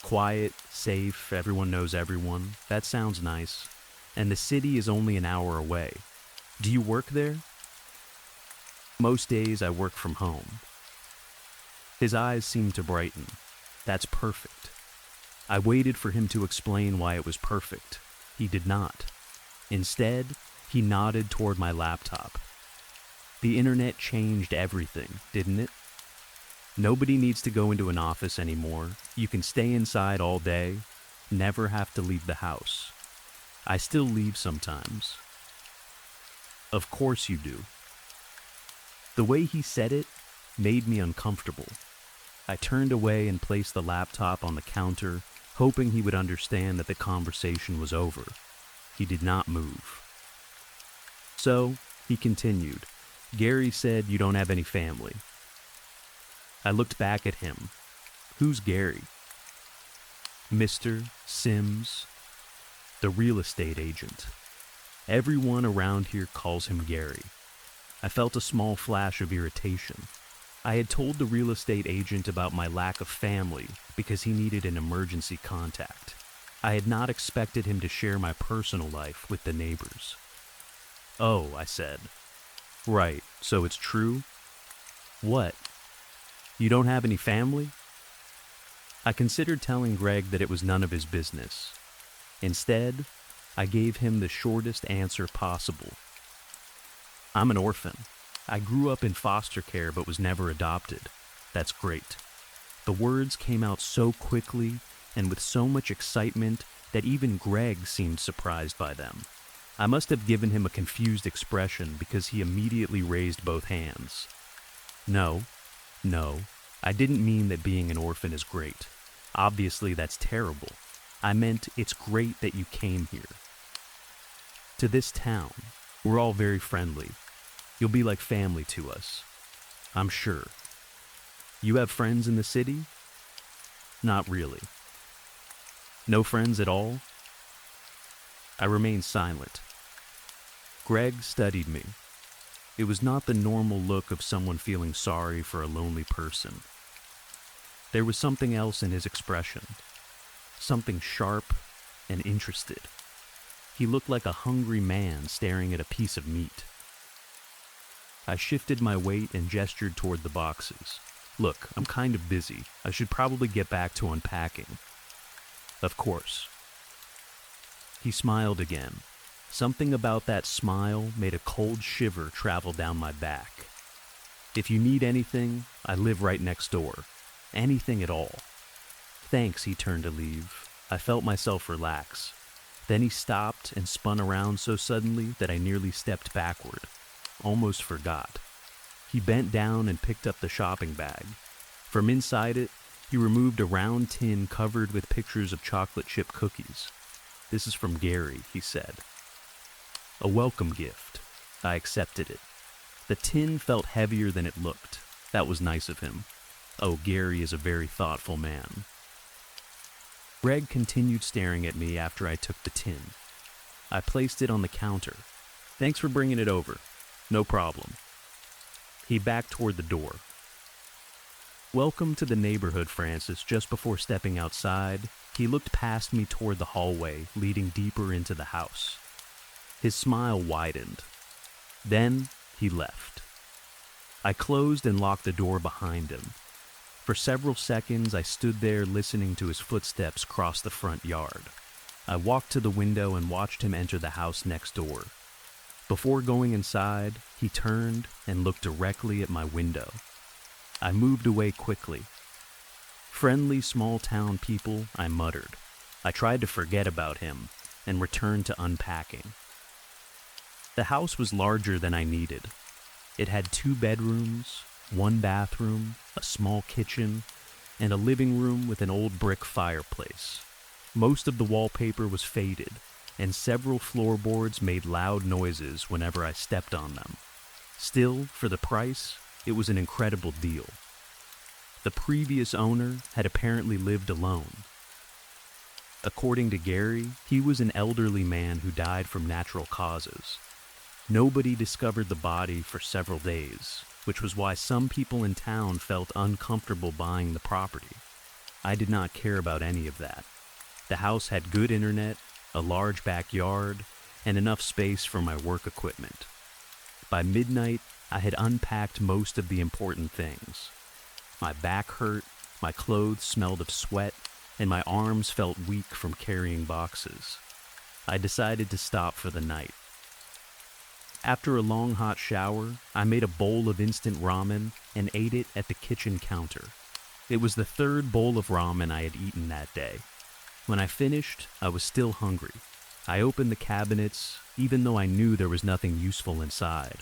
Quiet, safe, everyone knows everyone. That sounds nice. And the city is only an hour away. Do you work there?" "Most days I work from home." His eyes seemed to brighten. "That's perfect." I waited for him to explain why it was perfect. He did not. Instead, he nodded toward my laptop. The internet changed everything, didn't it? Nobody needs to go into an office anymore. You can stay inside all day, never have to leave the house. I still leave sometimes. "Of course you do." The way he said it made me uncomfortable. I turned away and placed the laptop on the counter, hoping he would understand that the conversation was over. He did not move. "So," he continued, "Gary said you don't have any family." I looked back at him. "Who's Gary?" Mr. Sims, the real estate agent. Everyone around here calls him Gary. I felt a small flash of irritation. I had told the real estate agent about my lack of family because he needed an emergency contact. I had not expected him to share my personal life with the neighbors. "Oh," I said. "Right, so it's true? What? You don't have any family?" I considered telling Greg that it was none of his business. Instead, I gave him the shortest answer possible. "I'm an orphan. I grew up in foster care but was never adopted." "That's great." The words came out so quickly and with so much excitement that even Greg seemed surprised by them. I must have given him a confused expression because he immediately raised both hands. No, I didn't mean that being an orphan is great. Obviously, that's terrible. I meant it's great that you came here. To this town, we're all very friendly. You'll be like family to us. I'm sure. You have friends in the city? Not really. No friends at all? I remained silent. Greg studied me. It was not the normal look of someone feeling sorry for a lonely person. There was something else in his expression, something sharp and interested. He looked like a hungry man staring at a piece of meat. I shifted my weight and gestured toward the boxes. "Look, I'm kind of busy. I should probably get back to unpacking." "Of course." He smiled again. Something about that smile made a cold shiver travel down my back. "If you need anything, I live right next door. Anything at all." "Thanks," he turned to leave. I felt myself relax. Then he stopped and spun around so suddenly that I nearly stepped backward. Almost forgot. He bent down and picked up the shopping bag. From inside it, he removed a round tin covered with pictures of chocolate chip cookies. "This is from Gary," he said. A welcome gift. I accepted it. The tin felt heavier than it looked. That was nice of him. Oh, Gary is a very thoughtful man. Greg continued staring at me after I took the tin. I placed it on the counter. "Thanks for bringing it over." "No problem." He backed toward the door. "Welcome to the neighborhood, Francis." Just before stepping outside, he looked past me toward the hallway leading deeper into the house. His smile widened. Then he left. I closed and locked the door behind him. For several seconds, I stood there listening to his footsteps cross the front yard. I walked to the window and watched him enter the house next door. Before going inside, he turned and looked directly at my window. I moved away quickly. "Friendly small-town people," I muttered. I tried to forget about him and returned to unpacking. The house was larger than I needed. It had 2 bedrooms, 1 bathroom, a small kitchen, and a living room with an old brick fireplace. Most of the wallpaper was faded, and several floorboards made loud noises whenever I stepped on them. Still, for the price, it was an incredible deal. The previous owner had apparently lived alone. According to Gary, he was an elderly man who died from natural causes. Nobody discovered the body for several days, which was why some people in town felt uncomfortable buying the property. I did not care about any of that. The house had good internet, a large backyard, and enough space for my work equipment. By midnight, I had unpacked most of the important things. My back hurt, my clothes smelled of sweat, and my arms felt weak from carrying boxes. I decided to stop for the night. After a long hot shower, I made a bowl of instant ramen and ate it at the kitchen counter. It was the 3rd bowl of ramen I had eaten that day. When I finished, I was still hungry. I opened the cabinets, even though I knew there was nothing useful inside.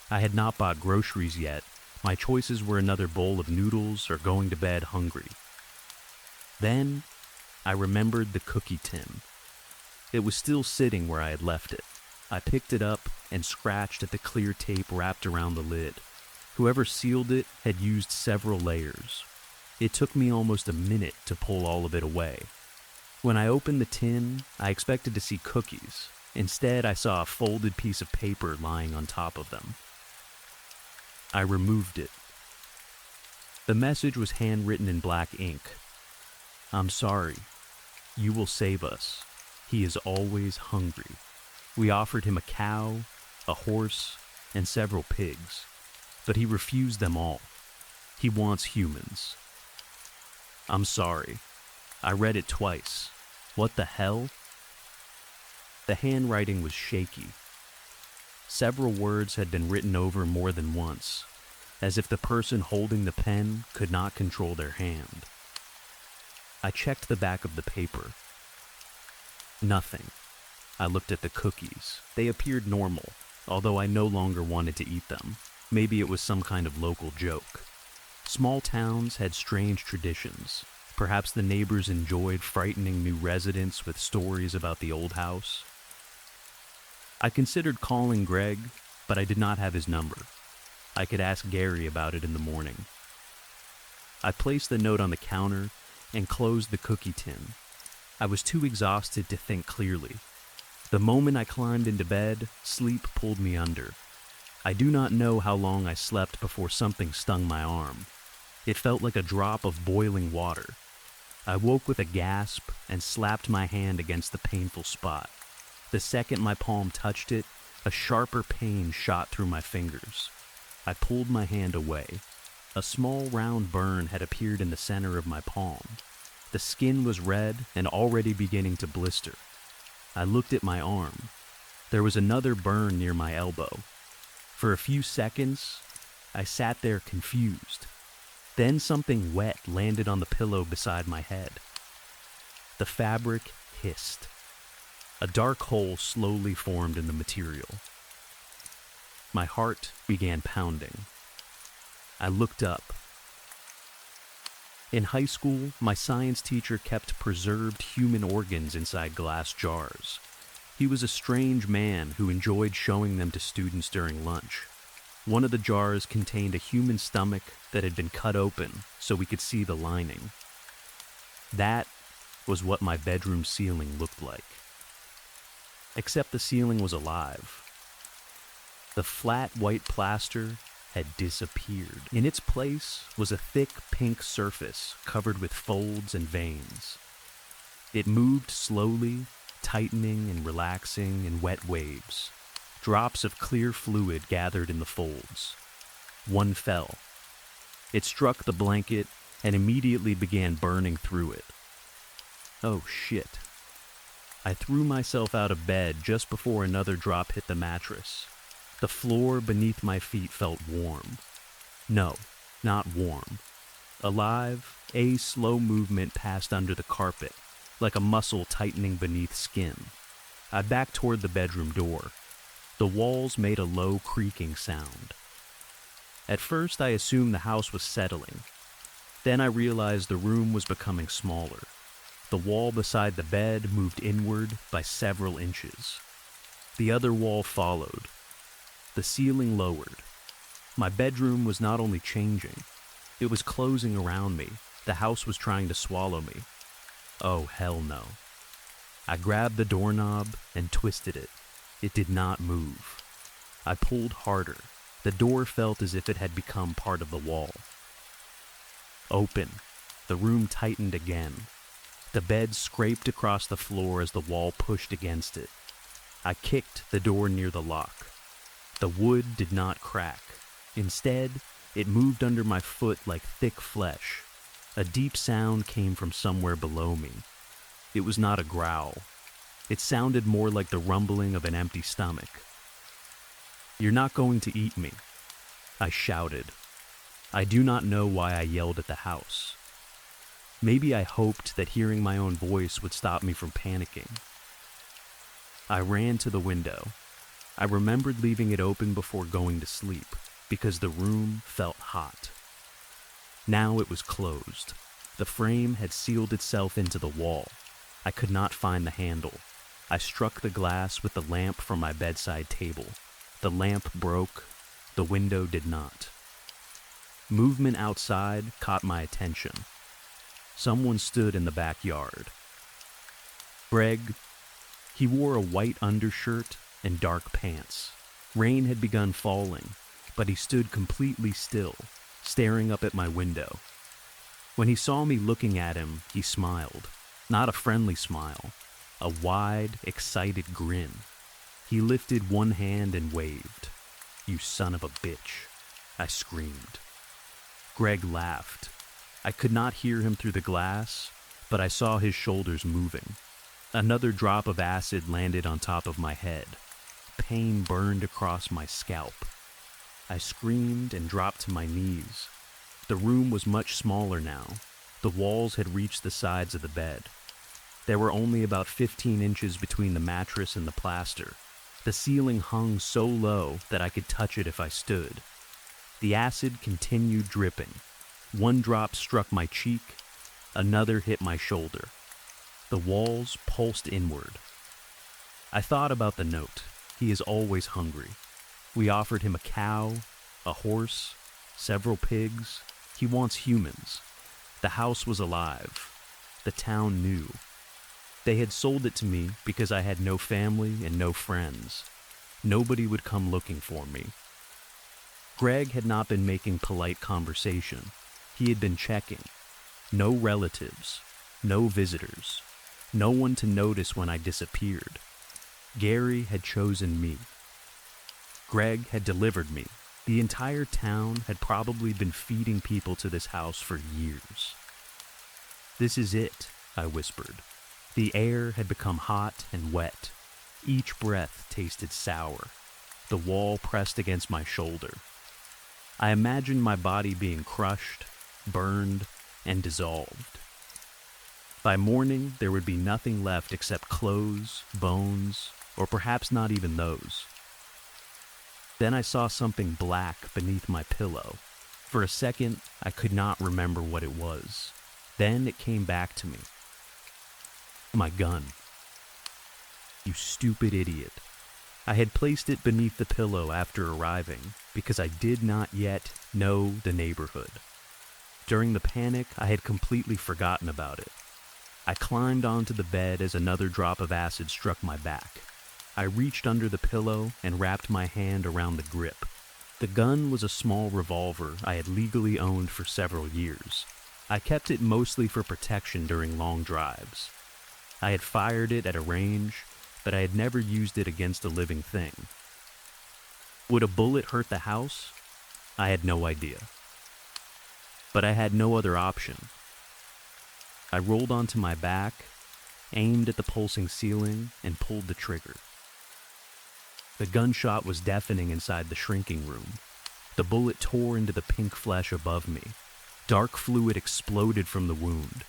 I had not bought groceries yet. My choices were another bowl of noodles or going to bed hungry. Then, I remembered the cookie tin. It was still sitting where I had left it. I picked it up and scratched at the clear tape wrapped around the lid. Whoever sealed it had used several layers. It took me almost a minute to pull all of it away. When I opened the tin, I expected to see cookies. Instead, I saw a folded piece of paper lying on top of them. I removed it. The message was handwritten in black ink. "I'm sorry. You will save us. He is always hungry." We offered him a cow, a horse, and several pigs, but he refused them all. He wants humans. "I'm sorry." I read it twice. What the hell? The handwriting was shaky. Several words had been written over more than once, as if the person holding the pen could not control their hand. I checked the back of the paper. Nothing. I looked at the cookies. They appeared normal, although I no longer wanted to eat them. Maybe it was some kind of local joke. Small towns had strange traditions. Perhaps the neighbors enjoyed frightening new residents with stories about the old house. I considered calling Greg, but I did not have his number. I could ask Gary about it in the morning. I placed the note on the counter and closed the cookie tin. I was too exhausted to think clearly. The moment I climbed into bed, sleep pulled me under. I do not know how long I slept before something stung my arm. It felt like a drop of boiling water. I woke with a gasp and slapped my hand against the painful spot. The second my palm touched it, a sharper pain shot through my fingers. I pulled my hand away. A small round burn had appeared in the center of my palm. The skin was red and already beginning to blister. I looked at my arm. There was another burn near my elbow. For a few seconds, I sat there confused. Then something wet landed on the pillow beside my head. The fabric hissed. A dark hole slowly formed in the material. My heart began pounding. I looked up. In high school, my science teacher kept preserved human organs inside glass jars. He was a strange man who enjoyed showing them to students during lunch. One of the jars contained a human stomach that had been cut open so we could see the lining. That was what my bedroom ceiling looked like. Except the ceiling was alive. The flat white plaster had disappeared. In its place was a thick pink surface covered with folds and veins. It moved slowly, tightening and relaxing in wet waves. Drops of clear fluid gathered in the folds. One fell. It struck the blanket and immediately began burning through it. Oh shit. I threw myself out of bed just before another drop hit the mattress. The floor beneath my feet felt warm. No, not warm. Alive, a slow movement passed under the carpet, like a muscle tightening beneath skin. I backed toward the bedroom door. The walls made a low creaking sound. At first, I assumed the house was settling. Then I realized the room was becoming smaller. The wall beside the bed moved inward by several inches. The other wall followed. The ceiling lowered. My bedroom was not only changing, it was closing around me. The house was trying to swallow me. Oh, hell no. I grabbed the doorknob and twisted it. It did not move. I pulled harder. The door felt as if it had become part of the wall. Open. The room tightened again. The bed scraped across the floor as the wall pushed against it. I kicked the door near the lock. The wood did not crack. Instead, it moved under my foot like thick flesh. A deep sound came from somewhere below me. It was not a growl. It sounded more like the rumbling of an empty stomach. "You're not going to eat me," I shouted. I do not know why I yelled at the house. Maybe I hoped that hearing my own voice would stop me from panicking. I ran to the window. I remembered leaving it open before going to sleep because the room felt hot. Now it was closed. The frame had sealed itself into the wall. I could not find the handle. I struck the glass with the lamp from my bedside table. The lamp broke. The window did not. Movement outside caught my attention. Someone stood in the backyard. Greg, he wore a white undershirt and dark pants. Rain had begun falling, but he stood completely still, staring up at my window. When he saw me looking at him, he smiled. Not a friendly smile, a wide, excited grin. He lifted one hand and waved. "You son of a bitch," I screamed. Greg laughed. I could not hear him through the glass, but I saw his shoulders moving. Another drop of acid landed on top of my head. Pain burned across my scalp. I screamed and dropped to my knees. The room was much smaller now. The walls had reached the sides of the bed. There were only about 15 inches between the mattress and the plaster. The ceiling hung so low that I could touch it if I stood. The acid continued dripping. One drop struck my cheek, another hit my shoulder. The walls pulsed inward. I thought about the note. He is always hungry. We offered him a cow, a horse, several pigs. He wants humans. The house was alive. The town knew. They had sold it to me because I had no family and no friends. Nobody would come looking for me. Greg had not been making polite conversation. He had been checking. No relatives, no visitors, no one to notice when I disappeared. Gary had chosen me. Greg had delivered me. The entire town had probably been feeding people to this house for years. "This is it," I whispered. The air had become hot and wet. Each breath tasted sour. The wall pressed against my shoulder. I imagined my body being crushed, burned, and dissolved. By morning, there would be nothing left except clothes, bones, or perhaps not even those. Then I saw something black beneath my pillow. For a second, I could not remember what it was. Then it came back to me. My gun. You stupid idiot. I had placed it beneath the pillow after arriving because I did not yet know the neighborhood. During the panic, I had completely forgotten about it. I climbed onto the bed as another drop of acid struck my back. I reached under the pillow and wrapped my hand around the grip. The gun was a small revolver I had legally owned for several years. I kept it mostly for protection during long drives. I had fired it at a range, but I had never used it against a living thing. Would a bullet hurt the house? I had no idea. But I had no other option. I rolled onto my back, aimed at the pulsing ceiling, and pulled the trigger. The gunshot was deafening inside the shrinking room. The bullet tore into the pink flesh above me. Dark fluid exploded from the wound.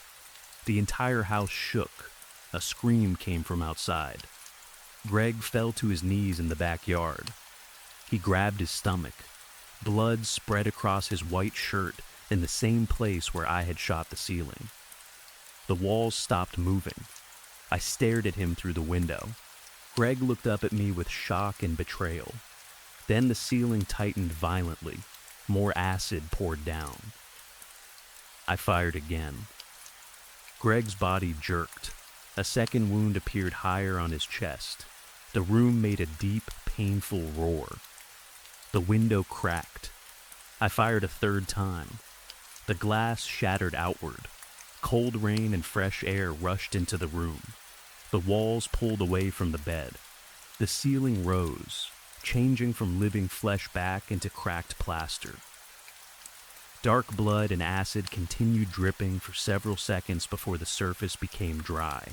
The entire house shook. A scream came from outside. Greg fell to his knees in the backyard. He grabbed his stomach. Blood spread across his white shirt in the same place where I had shot the ceiling. The walls stopped moving. I stared at him through the window. Greg looked up at me with shock and betrayal. Then the ceiling tightened violently. More acid poured down. I fired again. Greg's body jerked. A second wound appeared higher on his chest. The room made a deep, painful roar. The window cracked. I fired a third time. The glass shattered outward. Cold rain and fresh air rushed into the room. The walls pulled away from the bed. The ceiling rose, changing from living flesh back into cracked plaster. Dark blood and acid continued dripping for several seconds before the surface became dry.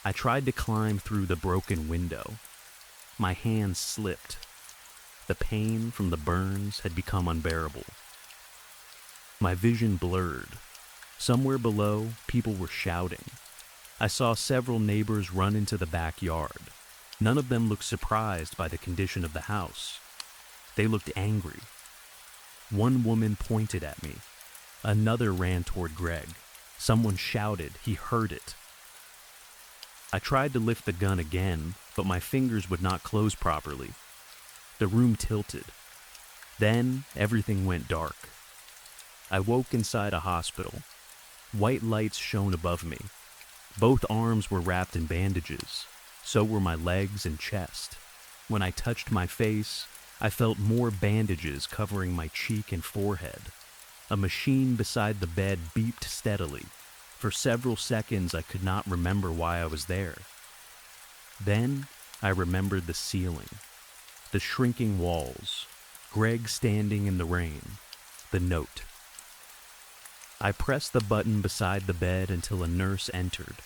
I tried to climb through the broken window. My hands slipped. The pain from the burns had become unbearable. My vision blurred. Somewhere below, people were shouting. I saw several neighbors run into the backyard. None of them looked surprised by the condition of the house. They looked angry. One woman pointed at me. Another ran toward Greg. Someone shouted. He heard it. I tried to lift the gun again, but my fingers would not close properly. The room tilted. Then everything went dark. I woke inside a hospital. White lights shone above me. Both arms were wrapped in bandages. So were my legs and chest. When I touched my face, I felt more bandages covering my cheek and forehead. A machine beside the bed beeped steadily. For several seconds, I could not remember why I was there. Then, I remembered the ceiling, the shrinking walls, Greg standing in the rain, the note. I pressed the button beside the bed until a nurse entered.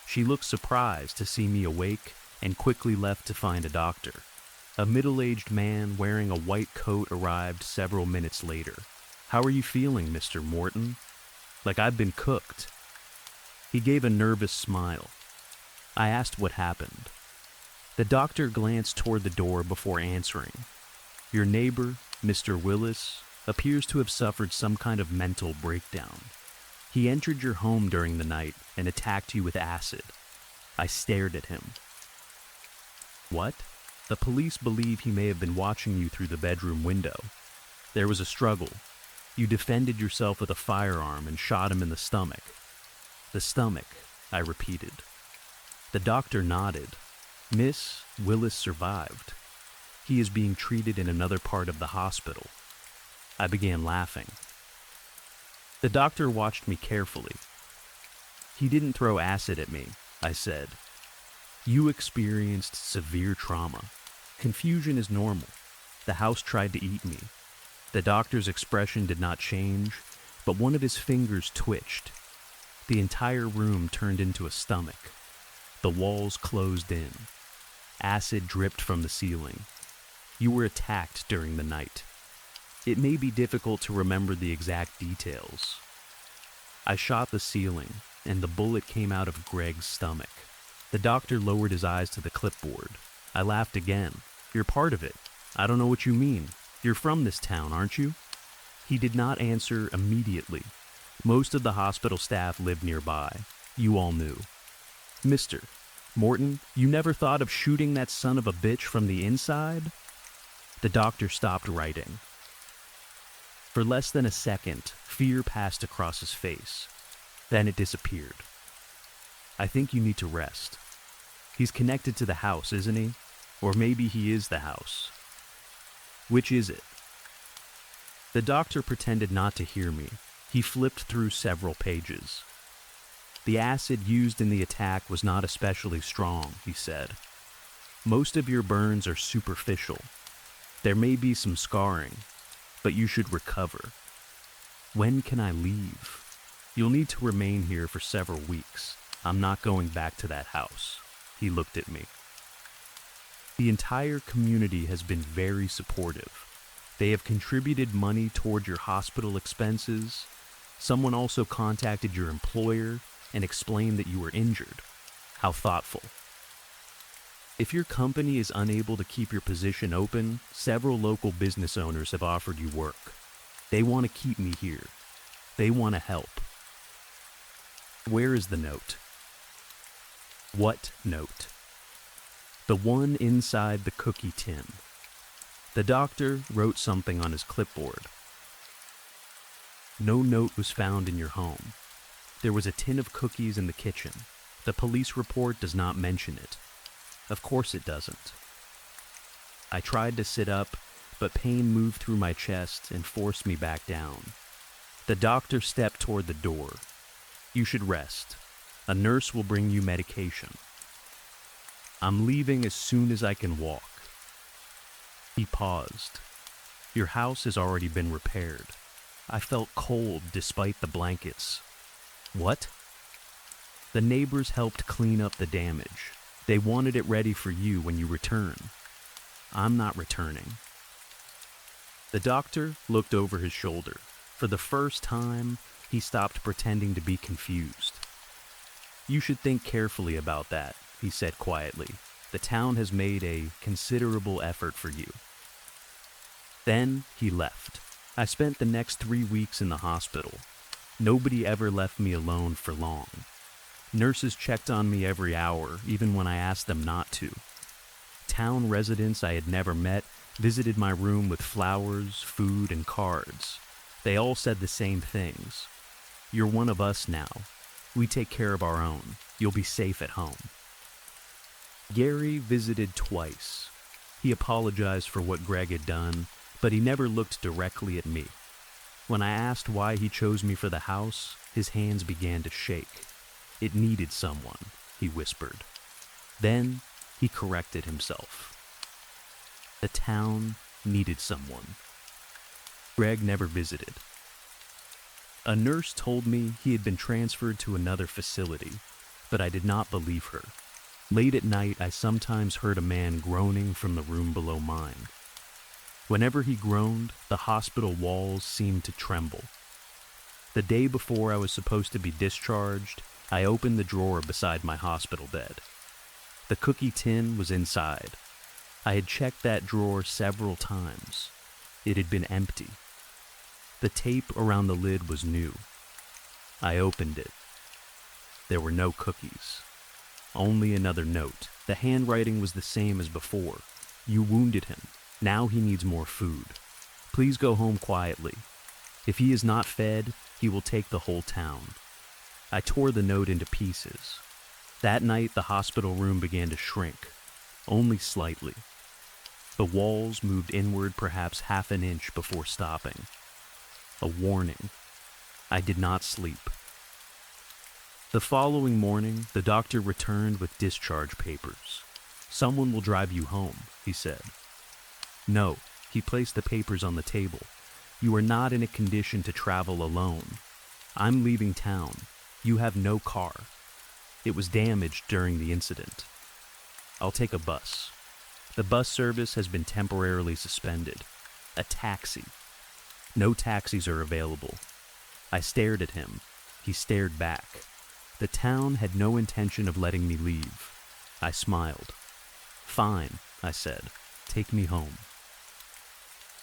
She looked surprised to see me awake and quickly left to find a doctor. A middle-aged man wearing a white coat arrived several minutes later. "How are you feeling, Mr. Morton?" "Like I've been cooked." He gave a nervous smile. I asked what happened. The doctor glanced toward the door before answering. "Your neighbor, Mr. Willis, appears to have suffered some kind of mental breakdown. He entered your home during the night and attacked you with acid." I stared at him. "What?" "The police believe he may have been watching you through the bedroom window. There was a struggle. You defended yourself with a firearm and shot him in the stomach." "The stomach," I repeated. The doctor nodded. "Miss Willis survived. He is being treated in another part of the hospital." I began laughing. The doctor watched me carefully. "He didn't throw acid at me," I said. "You experienced severe trauma. Confusion is normal. The house tried to eat me." The doctor's expression did not change, but one of his fingers twitched. The entire room turned into a stomach. The walls closed in. Acid dripped from the ceiling. You were attacked during the night. It may be difficult to remember the exact details. I shot the ceiling, and the bullet came out of Greg's stomach. The doctor lowered his eyes to the clipboard. I laughed again. "You're part of it. I don't know what you mean. You're from this town, aren't you?" He did not answer immediately. Most of the hospital staff lived nearby. You all knew. "Mr. Morton, you never thought of shooting that son of a bitch from the inside?" The doctor stopped writing. For less than a second, fear passed across his face. Then it disappeared. "I think you need to rest. He's connected to the house, isn't he? Or maybe he is the house. Which is it?" The doctor pretended not to hear me. He flipped through several pages. "The acid used in the attack was not especially strong," he said. "Most of your burns are superficial. There may be some scarring, but you should recover. When can I leave? You'll need to remain here for several weeks. I'm not going back to that house." He looked at me. "The entire community has been very supportive. They have contributed money toward your hospital expenses. Someone also contacted your employer and explained that you were injured. How thoughtful. If your company is unable to keep your position open, several local business owners have offered you work. They want to keep me here. They want to help." "Where is the note?" "What note?" "The one inside the cookie tin." The doctor wrote something on his clipboard. "No note was found in your home. There was a tin of cookies in the kitchen. The police report does not mention it." "Of course it doesn't." I tried to sit up, but pain moved through my chest and forced me back down. The doctor stepped toward the door. "You should rest. A nurse will bring you medication." "I'm leaving as soon as I can walk." He paused. "Your house has already been repaired." I felt cold despite the blankets. "What?" "The neighbors helped clean up the damage. They wanted it ready for you when you return." "I'm not returning." The doctor looked over his shoulder. For the first time, he stopped pretending to be confused. "You should think carefully about that," he said quietly. "The town has made a considerable effort for you." Then he left. I spent the next 3 weeks in the hospital. Nobody ever left me alone for long. Nurses checked on me every hour, even when I asked them not to. Town residents I had never met visited my room with flowers, food, and cards. They all said the same things. "You're one of us now. We take care of our own. You'll be safe at home. Gary visited twice. He apologized for what Greg had done, but he never looked directly at me. When I asked why he chose me for the house, his hands began to shake. It needed someone, he whispered. Then he corrected himself. The town needed someone. Greg never visited. A nurse told me he had been transferred to another facility, but I did not believe her. Late at night, I sometimes heard a man groaning from the room below mine. Whenever he groaned, the hospital walls seemed to tremble. The day before I was supposed to be discharged, I opened the drawer beside my hospital bed. The cookie tin was inside. I had checked that drawer several times. It had been empty. The tape around the lid was new. I opened it. There were no cookies. Only another note. The handwriting was the same as before. You wounded him. Now he needs more food. Please go home quietly. If he is not fed, he will take the whole town. I tore the note into pieces. That night, the hospital room began to shrink, only slightly. The walls moved inward perhaps half an inch before stopping. A warning. I did not sleep. The following morning, the doctor returned with discharge papers. Someone will drive you home, he said. No, he placed the papers on the table. You are not in a condition to travel alone. I'm leaving town. You have no car. It was damaged during the incident. I'll take a bus. The bus service has been temporarily suspended. A taxi. No taxis are available. I stared at him. He stared back. The town had no intention of letting me leave. I smiled. Fine, I said. Take me home.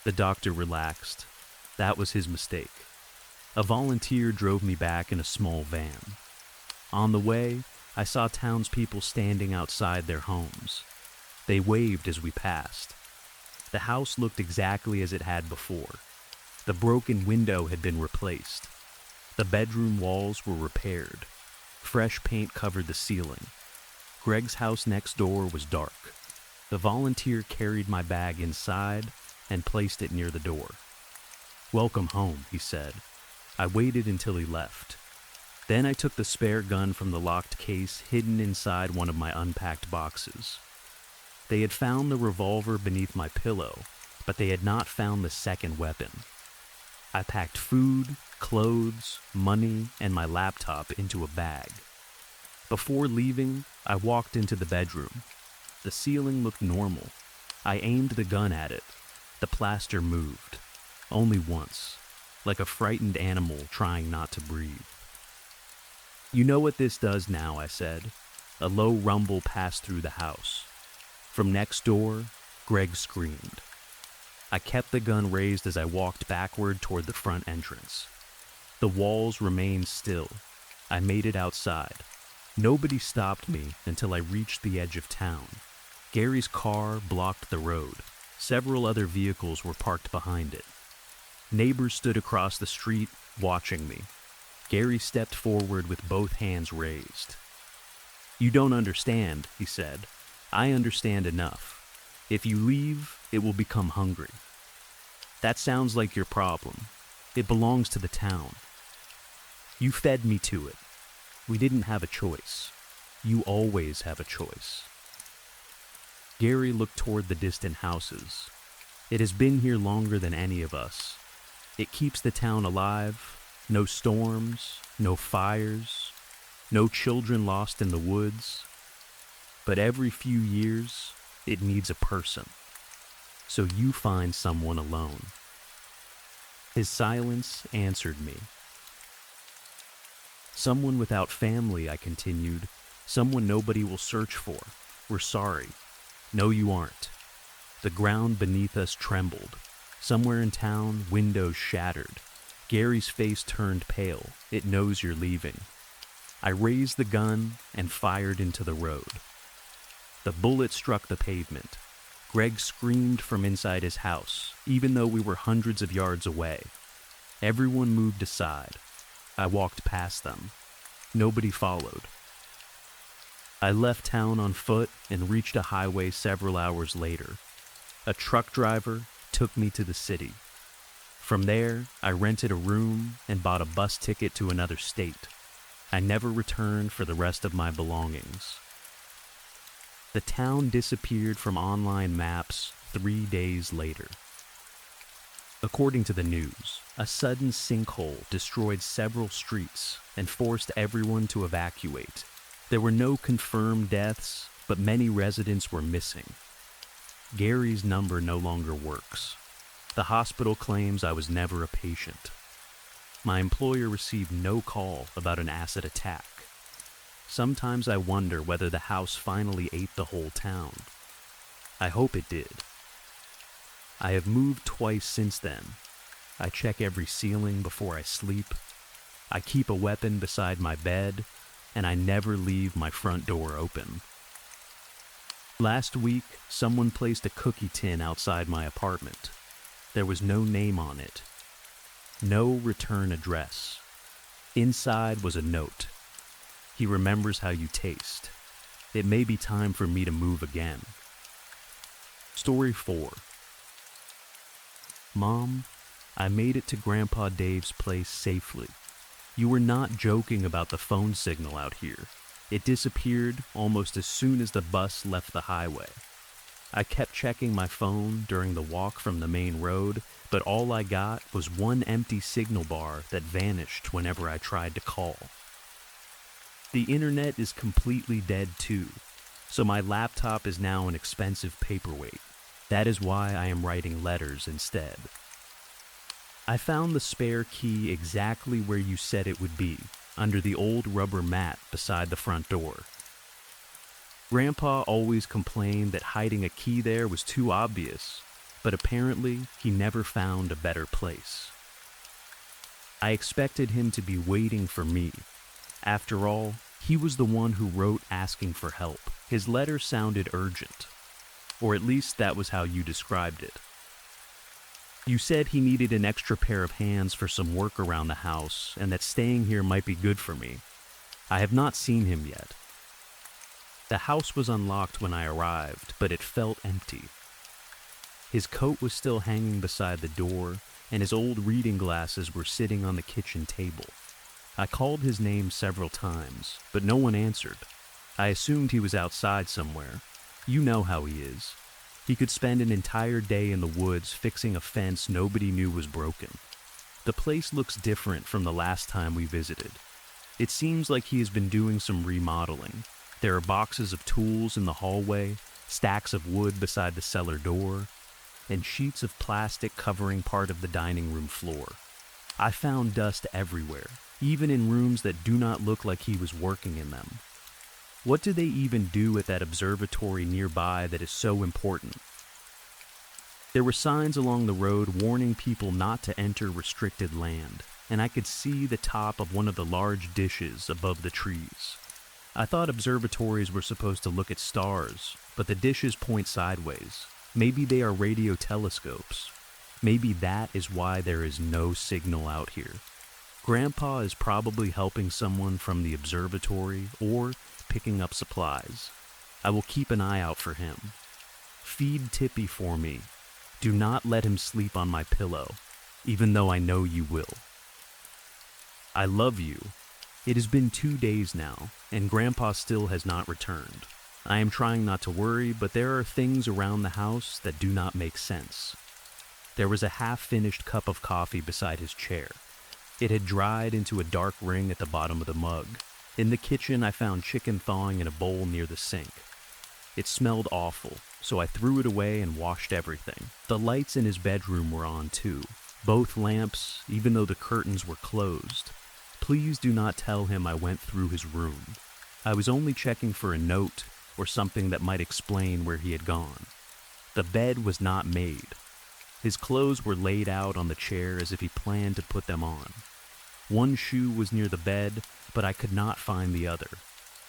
The doctor relaxed. That was his mistake. A volunteer drove me back in a small van. On the way, I saw townspeople standing outside their homes. They waved as we passed. The house looked exactly as it had before. The broken window had been replaced. The bedroom walls were repaired. Fresh paint covered the ceiling. Greg's house next door was dark. The volunteer carried my bag inside and placed it near the door. Welcome home, he said. I waited until he left. Then I took the spare gun from the locked case hidden inside one of my unpacked boxes. They had found the revolver beneath my pillow, but they had not found the second weapon. I packed food, clothes, money, and my laptop into a bag. Before leaving, I walked into the bedroom. The ceiling looked normal. I aimed the gun at it. The plaster moved. Only once, like a frightened animal trying not to breathe. You know what this does now, I said. A low rumble passed through the house. From next door, Greg screamed. I kept the gun raised as I walked backward toward the front entrance. The walls remained still. I made it outside. Nobody stopped me until I reached the edge of town. Gary's car blocked the road. Several other vehicles were parked behind it. Neighbors stood across the street, watching me. Gary stepped forward with both hands raised. You don't understand, he said. I understand enough. If you leave, it will become hungry. That sounds like your problem. It belongs to the town. You fed me to it. We didn't have a choice. You always have a choice. Gary looked toward the distant houses. It has been here longer than any of us. It keeps the town alive. No storms, no fires, no children lost in the woods. But every few years, it needs a person. So you find someone alone. His silence answered me. Someone without family, I continued. Someone nobody will search for. We're sorry. No, you aren't. The ground beneath us trembled. Somewhere in town, windows shattered. Gary's face turned pale. It knows you're leaving. I raised the gun and fired into the road. The bullet struck the pavement. Greg screamed from inside his house, even though we were hundreds of yards away. Everyone moved aside. I walked past them. Nobody followed. I left town on foot and reached a highway several hours later. A truck driver took me to the city. From there, I rented a room and bought a bus ticket to another state. I never returned for the rest of my belongings. The town disappeared from online maps 3 days later. According to the news, a sudden sinkhole destroyed several streets and forced everyone to evacuate. There were no confirmed deaths, but many residents were missing. Gary's number no longer works. The hospital claims I was never a patient. My employer received no call about an acid attack. Sometimes I wonder whether the house finally ate the whole town. I hope it did. I have moved twice since then. I check every ceiling before I sleep. I keep a weapon beside my bed, and I never leave my front door open. Last week, someone placed a cookie tin outside my apartment. There was no name on it. No return address. Inside was a note. He remembers how you taste. It may be time for me to move again. Story 4. Mom, I made it to Grandpa Dave's place safely. You were not joking about the phone signal out here. It disappeared almost as soon as the bus left the highway. I kept checking my phone during the walk from the main road, but all I got was one empty signal bar that vanished whenever I tried to call. The internet is completely dead too, so my laptop is now an expensive paperweight. That is why I am writing letters instead. I found the spare key exactly where you said it would be, under the old rubber mat beside the front door. Grandpa always complained that hiding a key there was too obvious, but apparently he never found a better place. I expected him to be waiting for me. After all, he was the one who wrote asking for help. His letter sounded urgent, or at least that was how you described it. You said he needed an extra pair of hands for some work around the house and that staying here might be good for me. I have not seen him yet. The house was unlocked when I arrived, but it felt empty. His coat was still hanging beside the door, and his old reading glasses were sitting on the kitchen table. I called his name several times, but no one answered. I assumed he was outside somewhere. You know how he is. He could spend an entire day in the woods fixing a fence nobody knew was broken. The place looks different from the last time we visited. It seems like he has been doing some remodeling. There are boxes of tools in the hallway, stacks of wood beside the cellar door, and sheets of plastic covering part of the dining room floor. I found dust everywhere, even in rooms that do not look like he was working in them. What do they even do at that observatory nearby that is so important? There were signs along the road warning people not to enter restricted land, and I could see the top of one of the large dishes above the trees. I thought observatories were supposed to look at stars, but the dishes point sideways. Maybe they are radio telescopes. Maybe that is why there is no signal out here. Grandpa is probably helping someone from the observatory or picking up supplies. I will keep an eye out for him. Feed Tippy for me. Do not let him sleep on my pillow, even though I know you will. I love you. It has been 2 days now, and Grandpa still has not returned. I am trying not to worry, but there are things around the house that do not make sense. There was a half-finished cup of coffee beside his chair. It had dried into a dark ring at the bottom of the mug. In the kitchen, I found chicken thawing in a bowl near the sink. It smelled awful, so I threw it away and washed everything. The lights in his bedroom were on too, both lamps, even though the curtains were closed. Please do not tell him I went through his room. I was only checking for a note or something that might explain where he had gone. The bed was not made. His clothes were laid out on the chair as if he planned to put them on. One shoe was near the bed, but I could not find the other.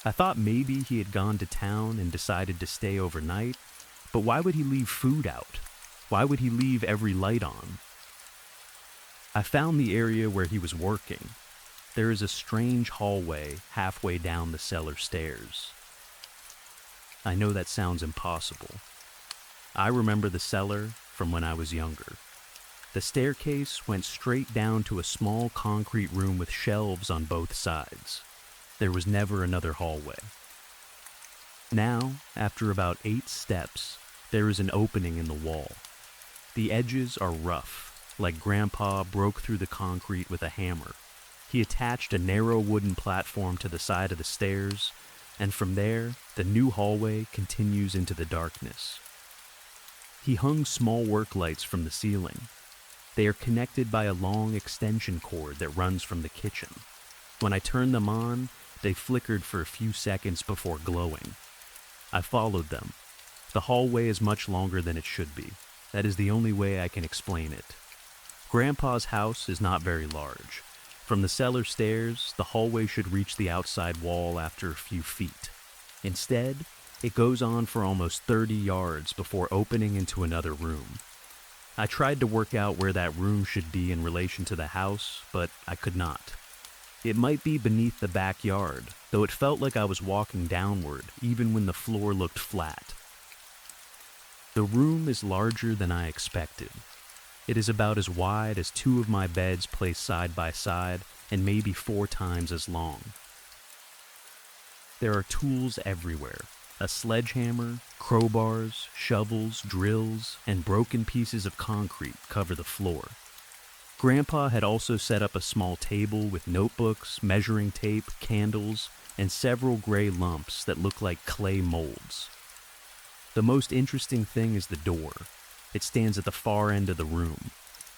I thought maybe he had gone to town and decided to stay overnight, but why would he leave food out? Why would he leave every light on? I found the area where he was working. there is a strange hallway halfway down the cellar stairs. I know that sounds impossible. I remember the cellar from when I was younger. The staircase went straight down to a small concrete room with shelves on both sides. There was never another hallway. Now, after about 8 steps, there is an opening in the wall. The edges are rough, like Grandpa broke through the concrete with a hammer. He attached a narrow wooden platform to the side of the stairs, and from there, the new hallway continues into the darkness. He hung small work lights from the ceiling. They are connected by a long extension cord that runs from the kitchen. When I turned them on, they flickered for a few seconds before glowing. I followed them. The hallway is much longer than it should be. That is the only way I can explain it. Grandpa's house is not very large. From the cellar stairs, the hallway should reach the outside wall after a few feet. Instead, it goes on for almost 30 yards before opening into another room. I tried to work out where that room should be in relation to the house, but I could not. It might be beneath the backyard, though it felt like I was walking downward even when the floor looked flat. The room is larger than I expected. It is about as wide as 2 of my beds placed side by side and maybe 4 times as long. There are tools everywhere. A sledgehammer, crowbars, shovels, drills, and broken pieces of concrete cover the floor. Grandpa had also set up a small table with notebooks, measuring tape, candles, and several gray lumps that look like clay molds. The most interesting thing is the door. It stands at the far end of the room.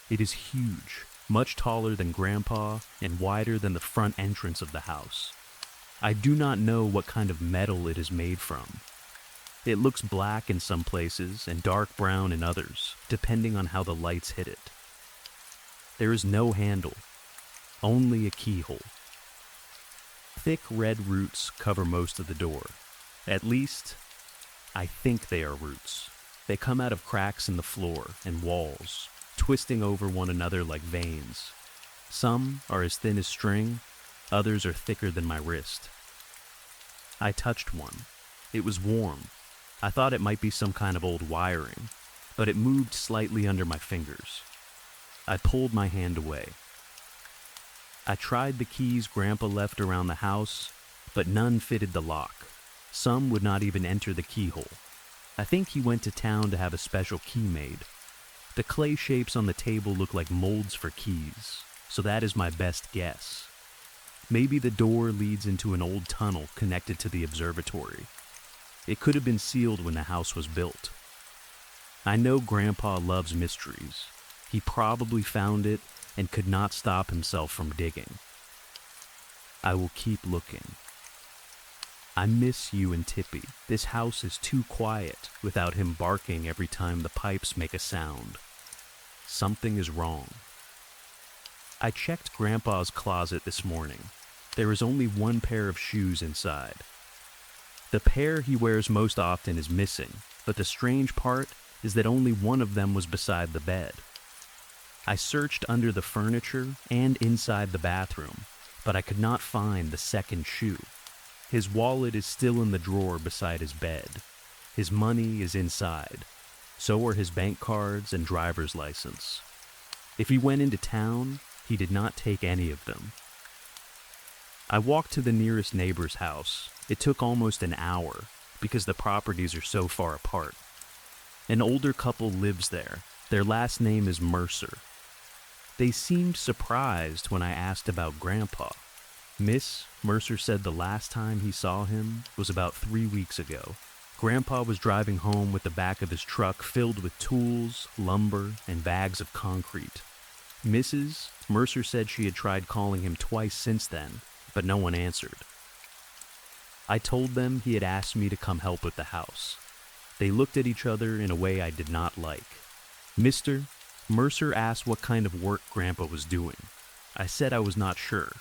It is huge, much taller than Grandpa and wider than the front entrance of the house. I do not know what kind of metal it is made from. It looks black in some places and dark brown in others, depending on how the lights hit it. There is no handle, only a keyhole. Thick red roots cover most of the door. At least, I think they are roots. They come out of cracks in the floor and walls, twisting over one another like veins. Some are as thin as string, others are thicker than my wrist. I touched one. It was warm. I thought it might be some kind of old wiring, but it moved slightly under my fingers. I pulled my hand away. I tried the keys Grandpa left around the house, but none fitted the lock. Some would not even enter the keyhole. I think he went to town to have a special key made. The clay shapes on the table look like molds for keys, so that is my best guess. Maybe the door leads into an old tunnel connected to the observatory. It could have been sealed when the house was built. I know Grandpa loves mysteries. He probably found it and could not stop himself from digging. I will keep looking. I miss you and Tippy. This house is too quiet without him barking every time the pipes make a sound. Something is wrong. I checked Grandpa's closet this morning. There is only 1 pair of shoes inside. The pair he wears most often is missing, but the strange part is that only one of them was beside the bed. I searched under the furniture and inside the bathroom, but I could not find the second shoe. His wallet is still in the drawer beside his bed. His money is inside. So are his bank cards and driver's license. If he went into town, he did not take any of them. I walked to the nearest neighbor's house. It took almost an hour because the properties are so far apart. An older couple lives there. Their last name is Mercer. They seemed surprised when I asked about Grandpa. Miss, Mercer said the last time he saw him was about 3 weeks ago. Grandpa was driving home with the back of his truck filled with tools, lumber, and bags of concrete. Mrs. Mercer said she had tried calling him twice since then, but no one answered. I told them he had asked me to come help with the house. They looked at each other in a way I did not like. Mr. Mercer asked what kind of work Grandpa was doing. I said I was not sure.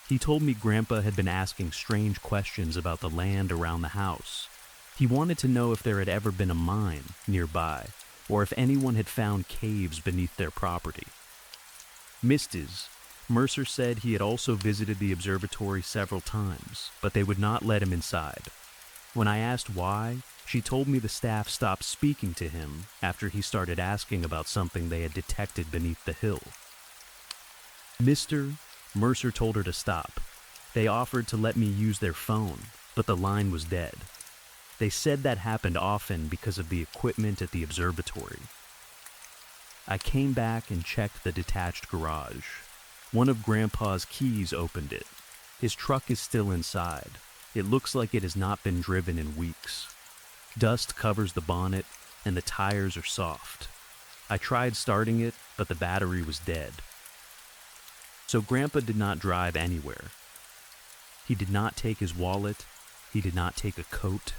He told me Grandpa had been asking strange questions about the land around the house. He wanted to know if there had ever been a mine nearby, or if anyone had found caves beneath their property. Mrs. Mercer said he had also visited the observatory several times, but they would not let him inside. When I asked why, she told me the staff stopped speaking to him after he started asking about something they had detected beneath the hill. Mercer told her to stop. They offered to let me use their phone, but the line was dead. They said that happened often because of the equipment at the observatory. I came back and checked the detached garage. One of Grandpa's keys opened it. His truck is still inside. It looks like it has not been driven in weeks. Dust covers the bonnet, and the tires are soft. I tried starting it, but the battery was dead. So Grandpa did not drive anywhere. He did not take his wallet. He did not take a coat.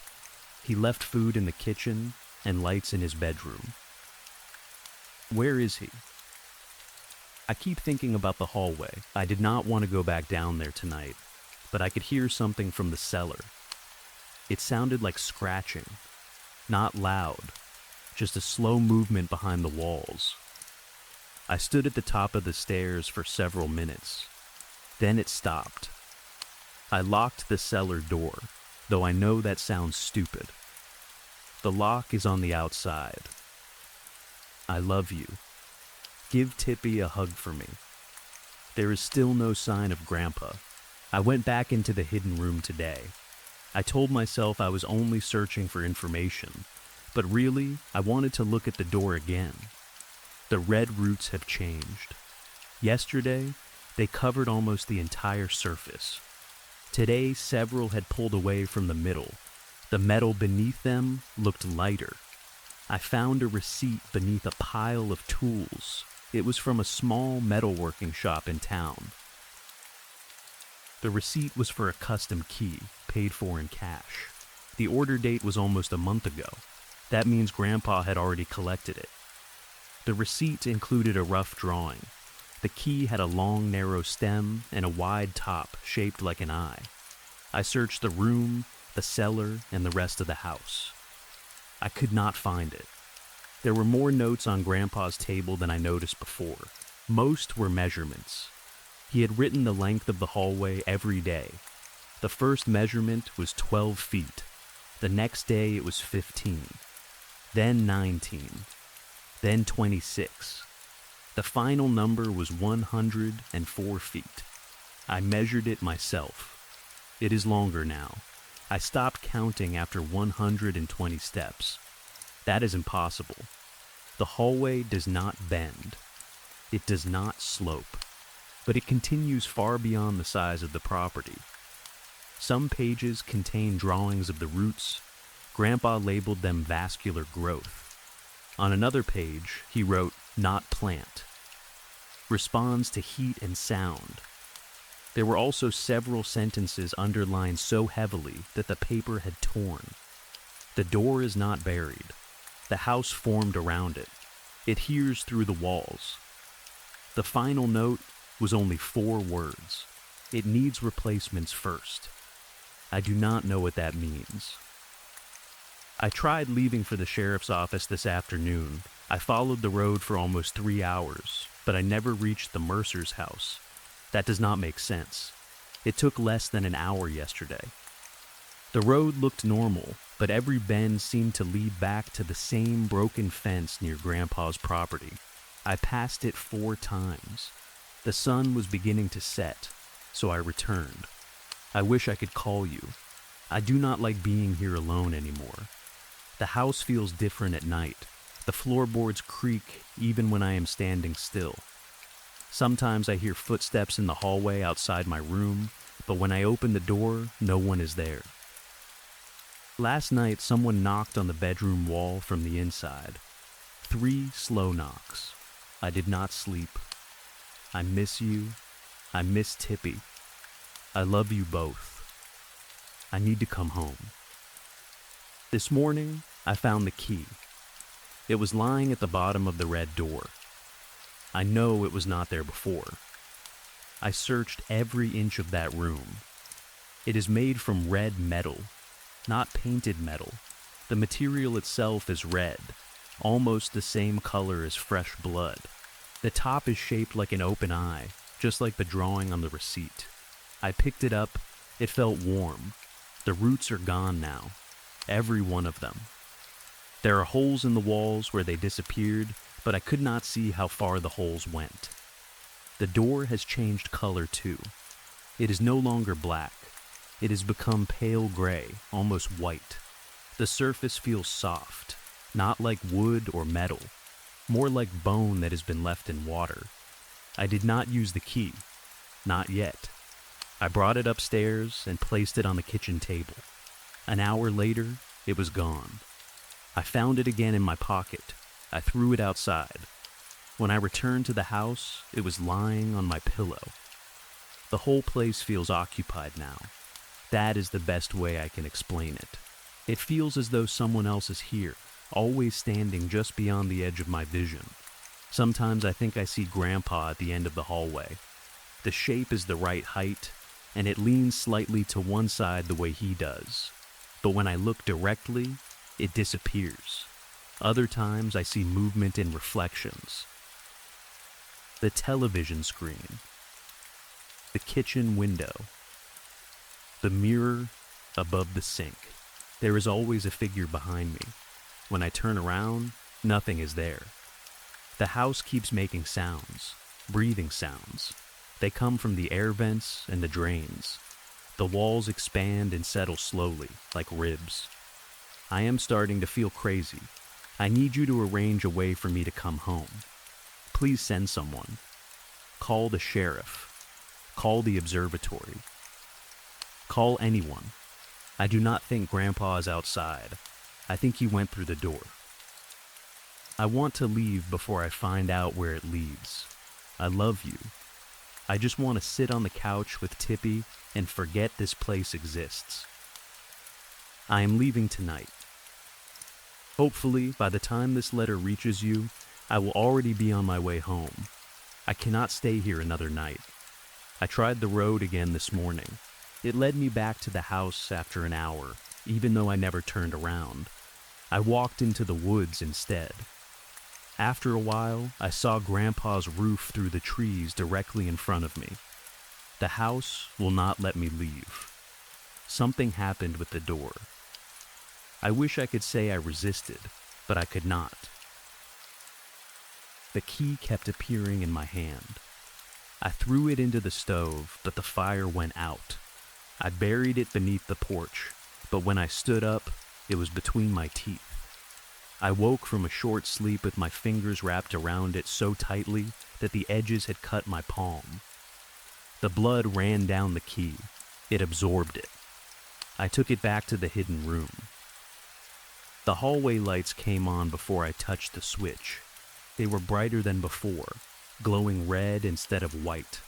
He left food in the kitchen and lights in his bedroom. Where is he? I keep thinking about the hallway. I did not want to go back down there tonight, but I could hear something from the cellar. It sounded like scratching, not loud, just a slow movement behind the walls. I stood at the top of the stairs for several minutes. Then it stopped. I locked the cellar door, though I know that sounds stupid. The lock is on the outside. I love you. Give Tippy a hug for me. There is still no sign of Grandpa. I went back into the hidden room today. I told myself I was only searching for information, but really, I wanted to look at the door again. The red roots have changed. Yesterday, they covered almost the entire surface. Today, several had pulled away from the middle. The metal beneath them looked lighter. I found a receipt beneath a pile of tools. It was from a small metalworking shop in town. The receipt was for a custom key, paid for in cash. The order date was almost a month ago. That means Grandpa had already collected it. The receipt included a rough drawing. The key had a long, narrow stem and a wide top shaped like an eye. I searched the room, the cellar, and the rest of the house. I could not find it. There were more notes on Grandpa's table than I noticed before. Most were measurements. He had written the length of the hallway every day. The first measurement was 12 feet. The next day it was 15. Then 19. Then 26. The final number was 104 feet. I measured it myself. It is longer now. I stopped counting after 120 steps. That is impossible. The hallway does not bend. It does not slope. But it continues far beyond the size of the property. Some pages contain drawings of the roots. Grandpa labeled them vascular growth. On another page, he wrote, "Not plant." Responds to heat and sound. There were also several sentences underlined so heavily that the paper had torn. The door is not buried. The house formed around it. It hears through the walls. The final note was only 4 words. It needs replacements first. I do not know what that means. I tried leaving for the sheriff's office this afternoon. I followed the road for almost 3 hours, but I never reached the Mercer's house. That does not make sense. It took less than an hour yesterday. The road looked normal, but every bend seemed to lead back to the same broken fence near Grandpa's property. I passed it 4 times. The sun was beginning to set, so I returned. I wish I could call you. I do not like being here alone anymore. The house feels different at night. The floorboards creak even when I am standing still. Sometimes I hear footsteps in the hallway outside my room, but when I open the door, no one is there. Last night, someone knocked on the bedroom wall from the inside. 3 slow knocks. I did not sleep. I miss you. I miss Tippy. I love you both. I need to come home. This morning, I found the key. It was lying at the bottom of the red door. I know it was not there before. I searched every inch of that room. It is made from red metal, not painted metal. The material itself is red, almost the same color as fresh blood. The top is shaped like an open eye. just like the drawing on the receipt. I picked it up. It felt warm. The roots are gone now. Every one of them. There are holes in the walls where they disappeared, but I could not see how far the holes went. The door has changed color too. It is no longer black. It has become pale gray, almost white. The surface feels soft, not like wood or metal, more like bone that has been left in water. I did not use the key. Not yet. I brought it upstairs and placed it on the kitchen table. An hour later, it was gone. I found it again in my pocket. I threw it outside. When I returned to the house, it was lying on my pillow. The whole place feels occupied now. That is the best way I can explain it. It feels as though someone else is here, always standing just beyond the edge of my vision. Sometimes I think I see Grandpa at the end of the hallway. The shape is the right height, and it leans slightly to one side the way he does. But when I look directly, it disappears. Other times I see movement in reflections. The television screen. The kitchen window. The mirror above the sink. There is always a figure behind me. When I turn around, nothing is there. The house keeps making sounds, breathing sounds. They come from the air vents and the drains. The walls expand and settle slowly, like ribs. I am starting to feel crazy. I need you to arrange a way for me to come home. Please send someone. Call the sheriff. Call the observatory. Call anyone. I do not think Grandpa is outside. I think he went through the door. I want to leave before I find out where it leads. I love you. I just want to sit on the couch with Tippy and forget this place exists. I am leaving tonight. Hopefully, by the time this letter reaches you, I will already be on my way home. I cannot stay here another night. I tried the road again this morning. It led me back to the house after an hour, even though I never turned around. I walked into the woods instead. After a while, I saw Grandpa's roof through the trees directly in front of me. The house will not let me leave. Something happened with the door. I wish I could say I resisted, but I could not. The key kept appearing in my hand. I threw it into the stove, but the fire went out. I buried it beneath the porch, but when I stood up, it was between my teeth. I woke from a short sleep with my fingers wrapped around it so tightly that the edges had cut my palm. The blood ran down the key. It absorbed it. I took it back to the hidden room. The hallway lights came on before I touched the switch. They were brighter than before, glowing red instead of white.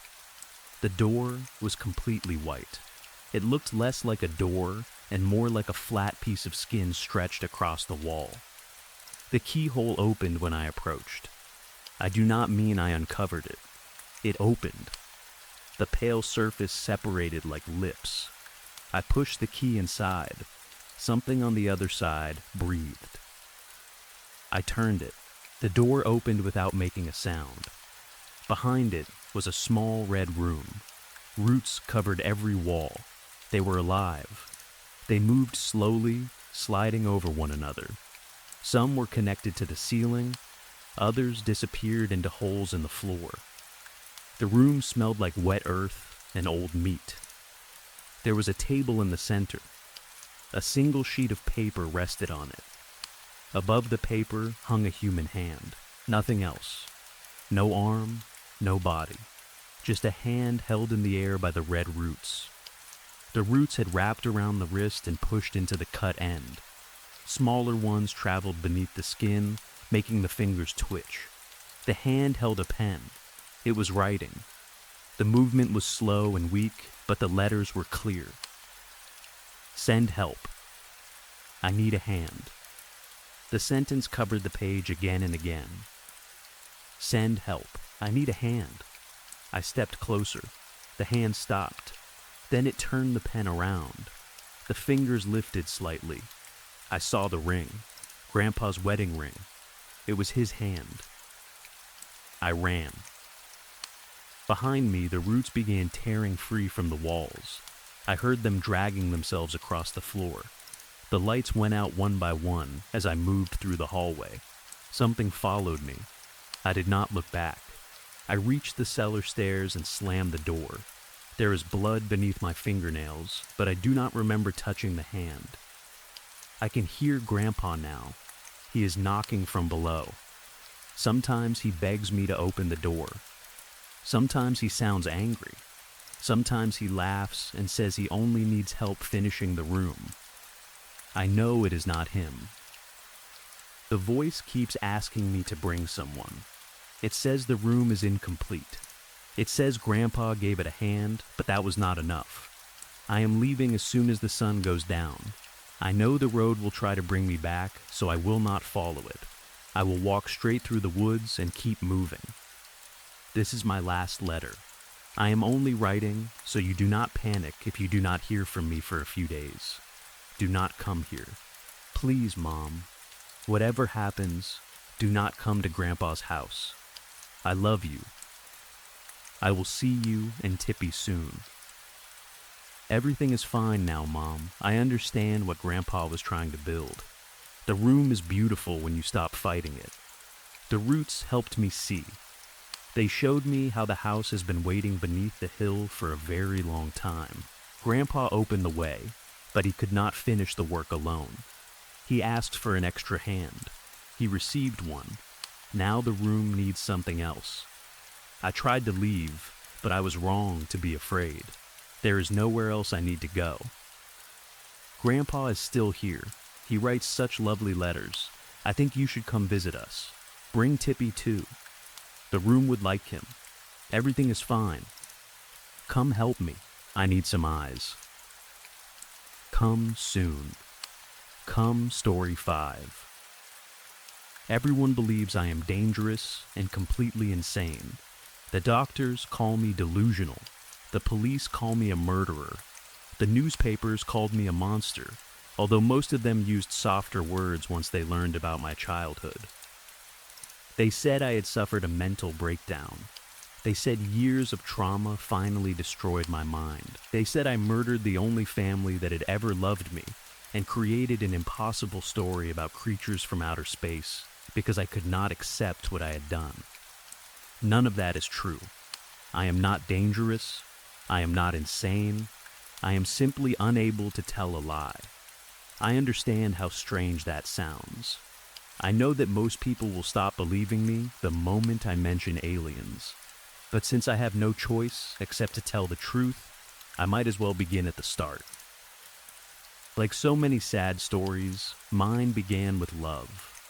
The door was completely white. It looked less like a door and more like a flat piece of skin stretched across the wall. The keyhole opened when I approached. I do not mean I uncovered it. It opened. The pale surface separated like lips. I pushed the key inside. Something on the other side breathed. I turned it. The door opened without making a sound. Behind it was a small red room. Roots covered every wall. They were alive. They moved slowly, sliding over one another. Some were connected to the ceiling. Others disappeared into holes in the floor. The room smelled like wet earth and old meat. There was a table in the center. A single sheet of paper rested on it. Above the paper hung a human hand. Nothing else. No arm, no body. Just a hand held in the air by the red roots. The roots had wrapped around the wrist and pushed into the cut end. Smaller ones traveled beneath the skin, making the fingers twitch. The hand held a pen. It was writing. The movement was slow and weak, but the letters were clear. Send help. I need a hand. The sentence covered the page again and again. Send help. I need a hand. I stepped closer. The hand stopped. Then it turned the pen around. The fingers lifted slightly. I saw the ring. Grandpa's wedding ring. It was his hand. I ran. Behind me, the roots began tearing free from the walls. I heard them dragging themselves across the floor. The lights went out one by one as I moved through the hallway. Something followed me. I did not look back. I reached the cellar stairs and slammed the door. There is blood beneath my fingernails, but I do not remember touching the hand. I can hear Grandpa now. He is knocking from below. Sometimes he begs me to open the door. Sometimes he sounds angry. Sometimes he laughs and says he only needs help finishing the room. I know it is not him. The voice keeps asking me to bring someone. It says the room is incomplete. It says Grandpa gave it a hand, but that was not enough. I am leaving as soon as the sun goes down. I know the road will try to bring me back, so I will not follow it. I will walk straight through the woods and keep moving. This is my last letter. I am only writing, so you do not panic if you do not hear from me for a few days. Do not come here. Please, Mom. Whatever happens, do not come to Grandpa's house. I love you. I will see you and Tippy soon. Everything is fine now, Mom. I understand what Grandpa was trying to build. The room is beautiful when you stop fighting it. The roots helped me see. They showed me how the house has been waiting beneath the hill for a very long time. Grandpa opened the way, but he could not finish the work alone. He asked for an extra hand. He received one. Now the room needs something else. I tried to leave, but I was wrong to be afraid. There is nowhere else I need to go. Grandpa is still here. He writes such lovely letters. I think you should come visit us. Bring Tippy too. The room would like him. Everything is fine. Come help me. I need some eyes. Come soon. Come Story 5. Everyone believes I am dangerous and completely insane. The doctors call me delusional. The police call me a murderer. The newspapers called me a monster, although most of them used softer words once they learned about my childhood. They said I had suffered a mental breakdown. They said years of trauma finally destroyed my mind. They said I murdered the only family that had ever loved me and created an impossible story about creatures from outer space because I could not accept what I had done. None of that is true. I am not dangerous. I am not insane. I am simply unable to tell a lie. I understand how strange that sounds. I know that most people will stop believing me the moment I mention aliens. But since I have no choice except to tell the truth, I might as well begin at the start. Like so many sad stories, mine began with love.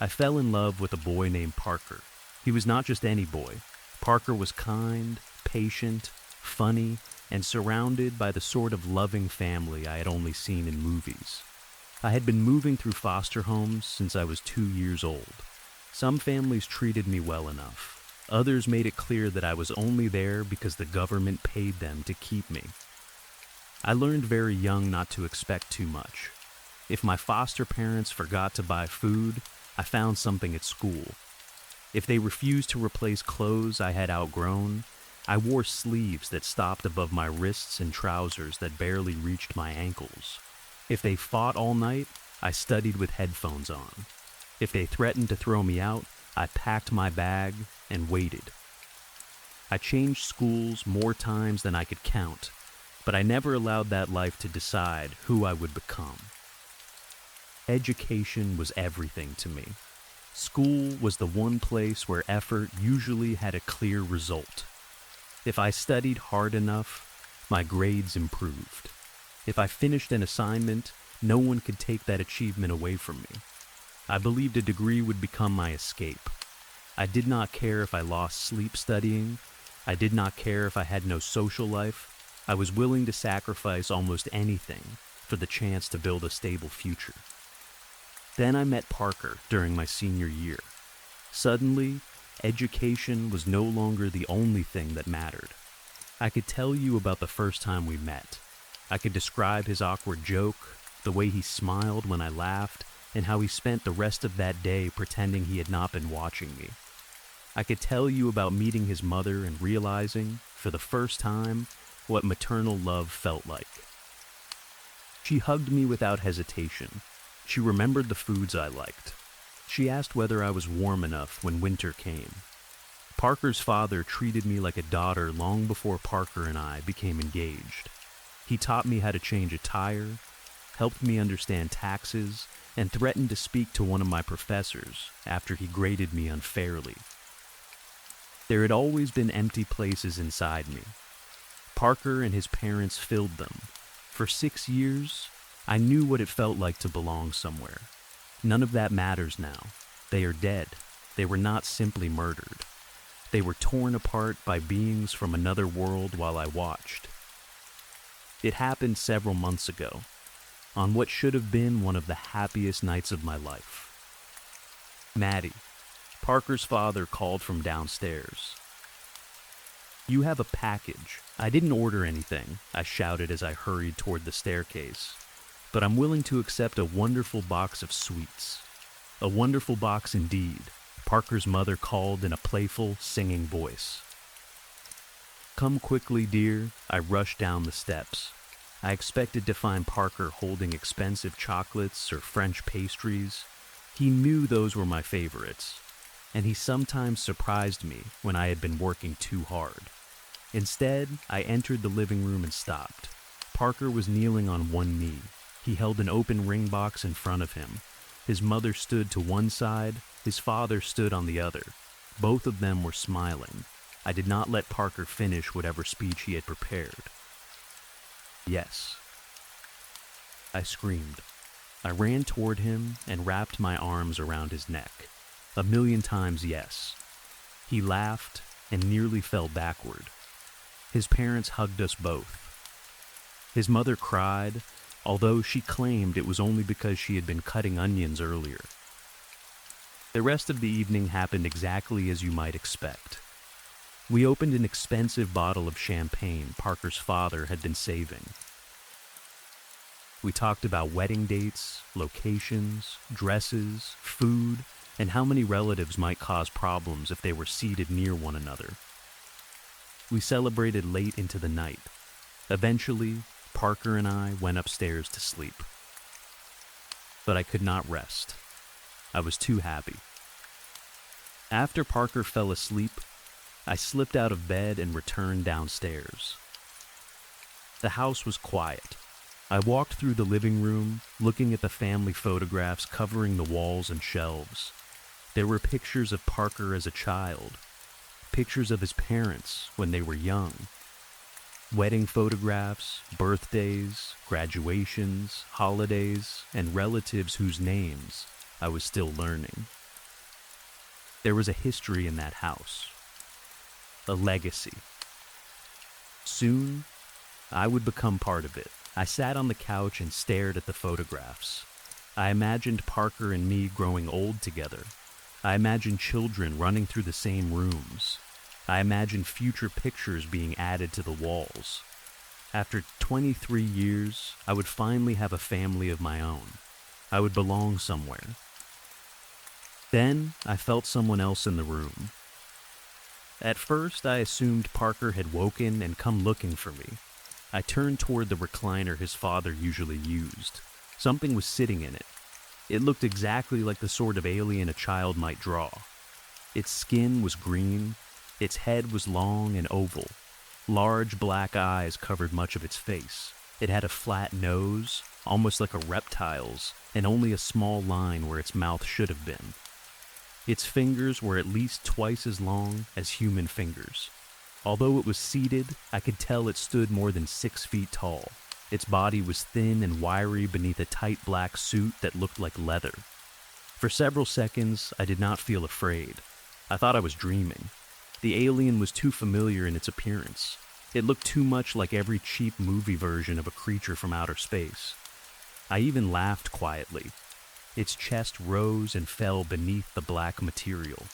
I fell in love with a boy named Parker. He was not just any boy. Parker was kind, patient, funny, and surrounded by the sort of loving family I had only seen in movies. I had been moving through foster homes since I was 2 years old. Some families treated me well enough. Others made it clear that I was only there because the government paid them to keep me. I learned very young not to expect too much. If my foster parents forgot to buy food, I found something at school. If they refused to replace clothes I had outgrown, I wore sleeves that stopped above my wrists and trousers that barely reached my ankles. If they fought all night, I studied with headphones on. If they threatened to throw me out, I packed my bag and waited. I changed schools more times than I could count, but I never allowed that life to decide who I would become. Education was everything to me. School was the one place where effort usually had a clear result. If I studied hard enough, my grades improved. If I finished an assignment, no one could take that achievement away from me. I believed a degree would become my escape. I did not care if I lost sleep studying. I did not care if I had no social life. I was willing to sacrifice almost anything for the chance to build a stable future. Then I met Parker during my senior year. Suddenly, education was no longer the only thing that mattered. I could tell you about the first time we met. I could describe his awkward joke, the way he smiled when I laughed, and how he spent the rest of that day pretending he had not been watching me. I could tell you about meeting his mother and realizing, for the first time, what maternal love felt like. She hugged me without hesitation. She remembered the foods I liked. She asked whether I was warm enough when winter came. Parker's father treated me like a daughter long before Parker and I became engaged. He taught me how to change a tire, helped me understand taxes, and threatened to speak to one of my professors after he graded me unfairly. There had always been empty places inside me. Parker and his parents filled them. For 6 years, I knew what it felt like to belong somewhere. None of that matters now. They are dead. They were not simply murdered. They were torn apart by beings from another world while I watched. It happened several months ago, on what should have been one of the happiest nights of my life. Maddie, Parker's father, called from downstairs. "You have a package." "I didn't order anything," I shouted as I hurried toward the staircase. "But I'm willing to accept a wonderful box of sweets." "A wonderful box indeed," Parker's mother called in a playful, singing voice. "Come quickly, dear." I rushed down the steps. I expected to find Parker holding expensive chocolates or French pastries. He knew those were my favorites, and he sometimes surprised me when I had been working too hard. Instead, I entered the living room and stopped. Parker was kneeling on one knee. He held an open ring box in front of him. His mother stood to one side, his father stood on the other. Both of them were smiling. I did not let Parker finish whatever speech he had prepared. "Yes," I screamed. I ran toward him and wrapped my arms around his neck. 1,000,000 times yes. He laughed and nearly fell backward. His parents hugged us both. His mother cried, although she claimed it was only because she had been cutting onions earlier. The rest of the evening happened exactly as you might expect. We opened an expensive bottle of champagne Parker's father had been saving. We talked about wedding dates, locations, dresses, food, and how many relatives might cause problems if they were seated near one another. We celebrated late into the night. Eventually, Parker and I went upstairs to sleep. But I could not rest. I was too happy. After Parker fell asleep, I slipped out of bed and returned downstairs. The house was quiet. I walked through the living room, looking at the family photographs covering the walls and shelves. There were pictures of Parker as a child, pictures of his parents when they were young, wedding photographs, birthdays, graduations, holidays, and relatives whose names I was still learning. There was a history in that house, a legacy. Soon, I would become part of it. I sat on the couch and stared at the photographs. I imagined Parker and me growing old together. I imagined children running through the same rooms. I imagined future pictures being added to the walls. After 23 years, I would finally have a family of my own. I would belong somewhere. Then, I felt someone else in the room. At first, I assumed Parker had woken and come looking for me. I turned toward the recliner his father usually used. Something was sitting in it. It looked exactly like the sort of alien a child might draw. Its skin was green. Its head was long and oval. Large black eyes covered much of its face. It had a flat nose, almost like a reptile's, and only a small line where its mouth should have been. Its fingers were at least twice as long as human fingers. Although it was seated, I could tell it stood more than 6 feet tall. Its body was thin and wiry beneath a tight black suit that looked like leather. For several seconds, I did not feel afraid. I thought I was dreaming. The alien was too familiar in its appearance. It looked too much like every cheap movie version of a creature from outer space. I even laughed quietly. Its chest rose and fell beneath the black material.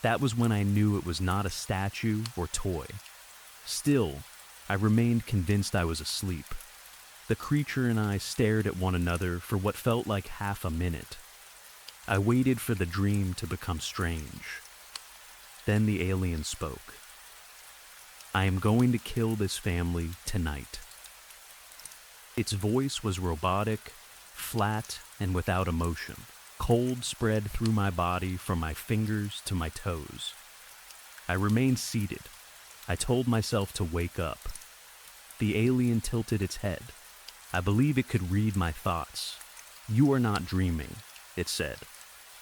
That was when I knew it was not a statue or toy. Still, I remained convinced I was asleep. The creature and I stared at one another for what felt like half a minute. I waited for the dream to become strange. Then the alien spoke. I am going to kill this family tonight. Its voice was robotic, flat, and without emotion. Cold spread through my body from my fingers to my toes. I remained seated. I told myself to wake up. The alien tilted its head. I believe it could read my thoughts. You are not dreaming, it said.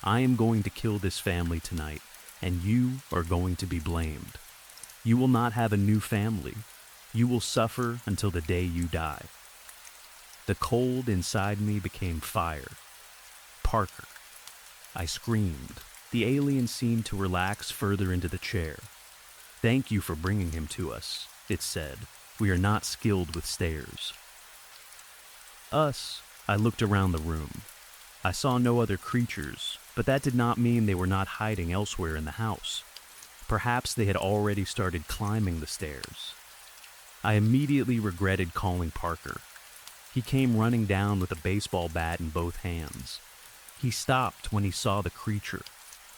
I am going to kill this family tonight, and you are going to be blamed. You will not have a new family. You will suffer until the day you die. The cold inside me became fire. Parker. I screamed. The alien seemed to relax further into the chair. Thank you for bringing him to us, it said. We are not skilled with stairs. I looked around the room. I saw no other creatures, but that did not mean they were not hiding elsewhere in the house. Perhaps they had already started climbing the stairs. I immediately regretted calling Parker. He came running down with a baseball bat in both hands. He stopped when he saw the creature.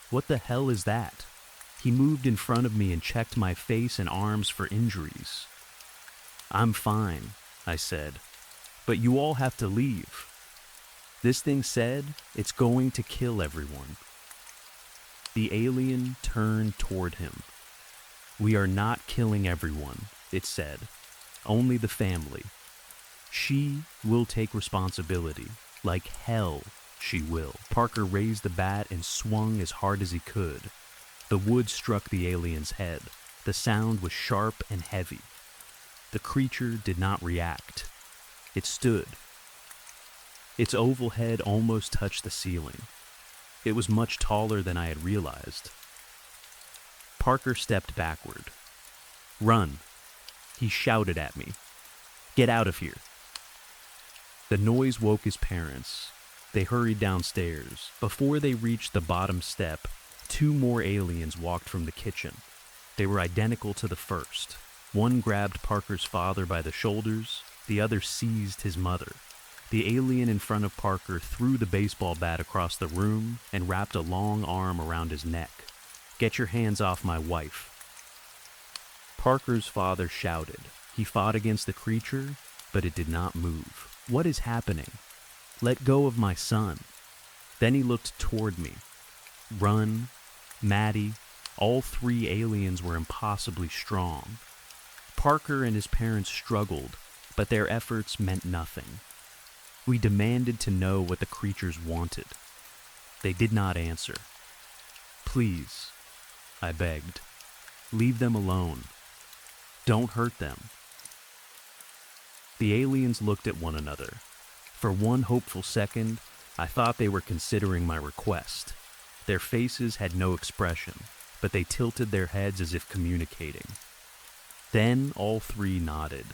What the hell is that? He moved in front of me and checked my face and arms for injuries. I'm fine, I said, but you all have to leave. This thing said it's going to kill everyone. The alien turned toward him. We are not killing everyone, it said. Only the family. She will take responsibility. Like hell, she will. Parker raised the bat and swung as hard as he could. The wood struck the alien's head. The sound was sharp and heavy. The creature did not react. It stood. Its oval head almost touched the ceiling. It was much taller than I had realized. Parker stepped backward. Run, he shouted at me. Get out of here. The noise woke his parents. They hurried downstairs. Before they reached the bottom step, 2 more aliens walked from the kitchen. They were identical to the first. One grabbed Parker's father by the shoulders, the other seized his mother. The alien in front of Parker threw the baseball bat across the room and wrapped a long arm around his neck. Get your hands off my wife. Parker's father shouted. He fought against the creature, but it did not move. What is happening? Let go of my son. Then he looked toward me. Run, Maddie, all 3 aliens were impossibly strong. Parker and his parents struggled, but their efforts meant nothing. We demanded to know what the creatures wanted. They did not answer. Please, I begged. Leave them alone. Don't hurt them. The aliens looked at one another. For one hopeful second, I thought they were considering my request. Their faces had no expression, but they tilted their heads as if communicating. Then all 3 nodded.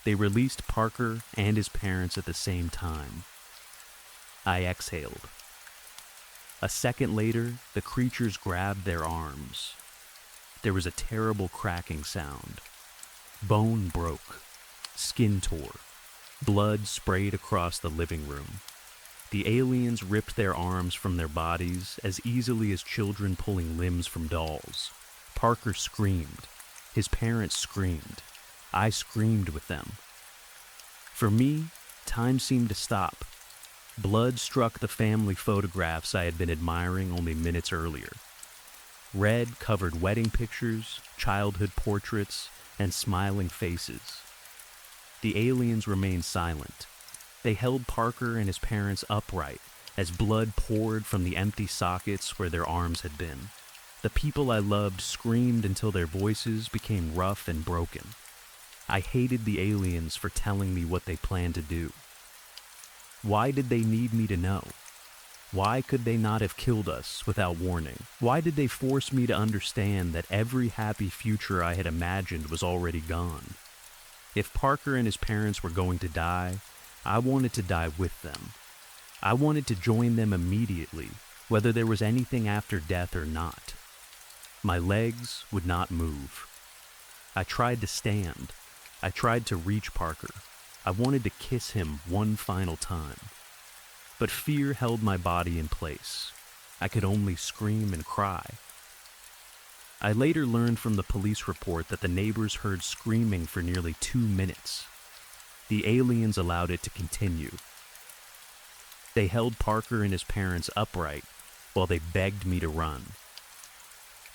They released Parker and his parents at the same time. I exhaled. A second later, the creatures grabbed their arms. There was a terrible cracking sound. Bone broke. Skin tore. Blood sprayed across the living room. The aliens ripped their arms from their bodies as easily as children pulling limbs from dolls. Parker screamed. His parents screamed. I screamed with them. For me, time seemed to stop. Blood struck the family photographs I had been admiring only minutes earlier. Red covered wedding pictures, childhood portraits, and smiling faces. The aliens remained silent. They held Parker and his parents upright as blood poured from the empty sockets where their arms had been. The people I loved screamed until their voices became rough and broken. I hated the aliens for telling me what they planned to do. Why did they need me to know? Why could they not have killed us without warning? Why did they force me to understand that every happy future I had imagined was already gone? If Parker and his parents were going to die, I wanted to die with them. I wanted to join them immediately, whether there was anything after death or not. My legs would not move. I tried to stand. I tried to reach Parker. I wanted to kiss him one final time. But fear held my body in place. I could only scream and cry. I later learned from the police report that the neighbors heard screaming for nearly 2 minutes. The aliens allowed it to continue. They held Parker and his parents upright while they begged me to run.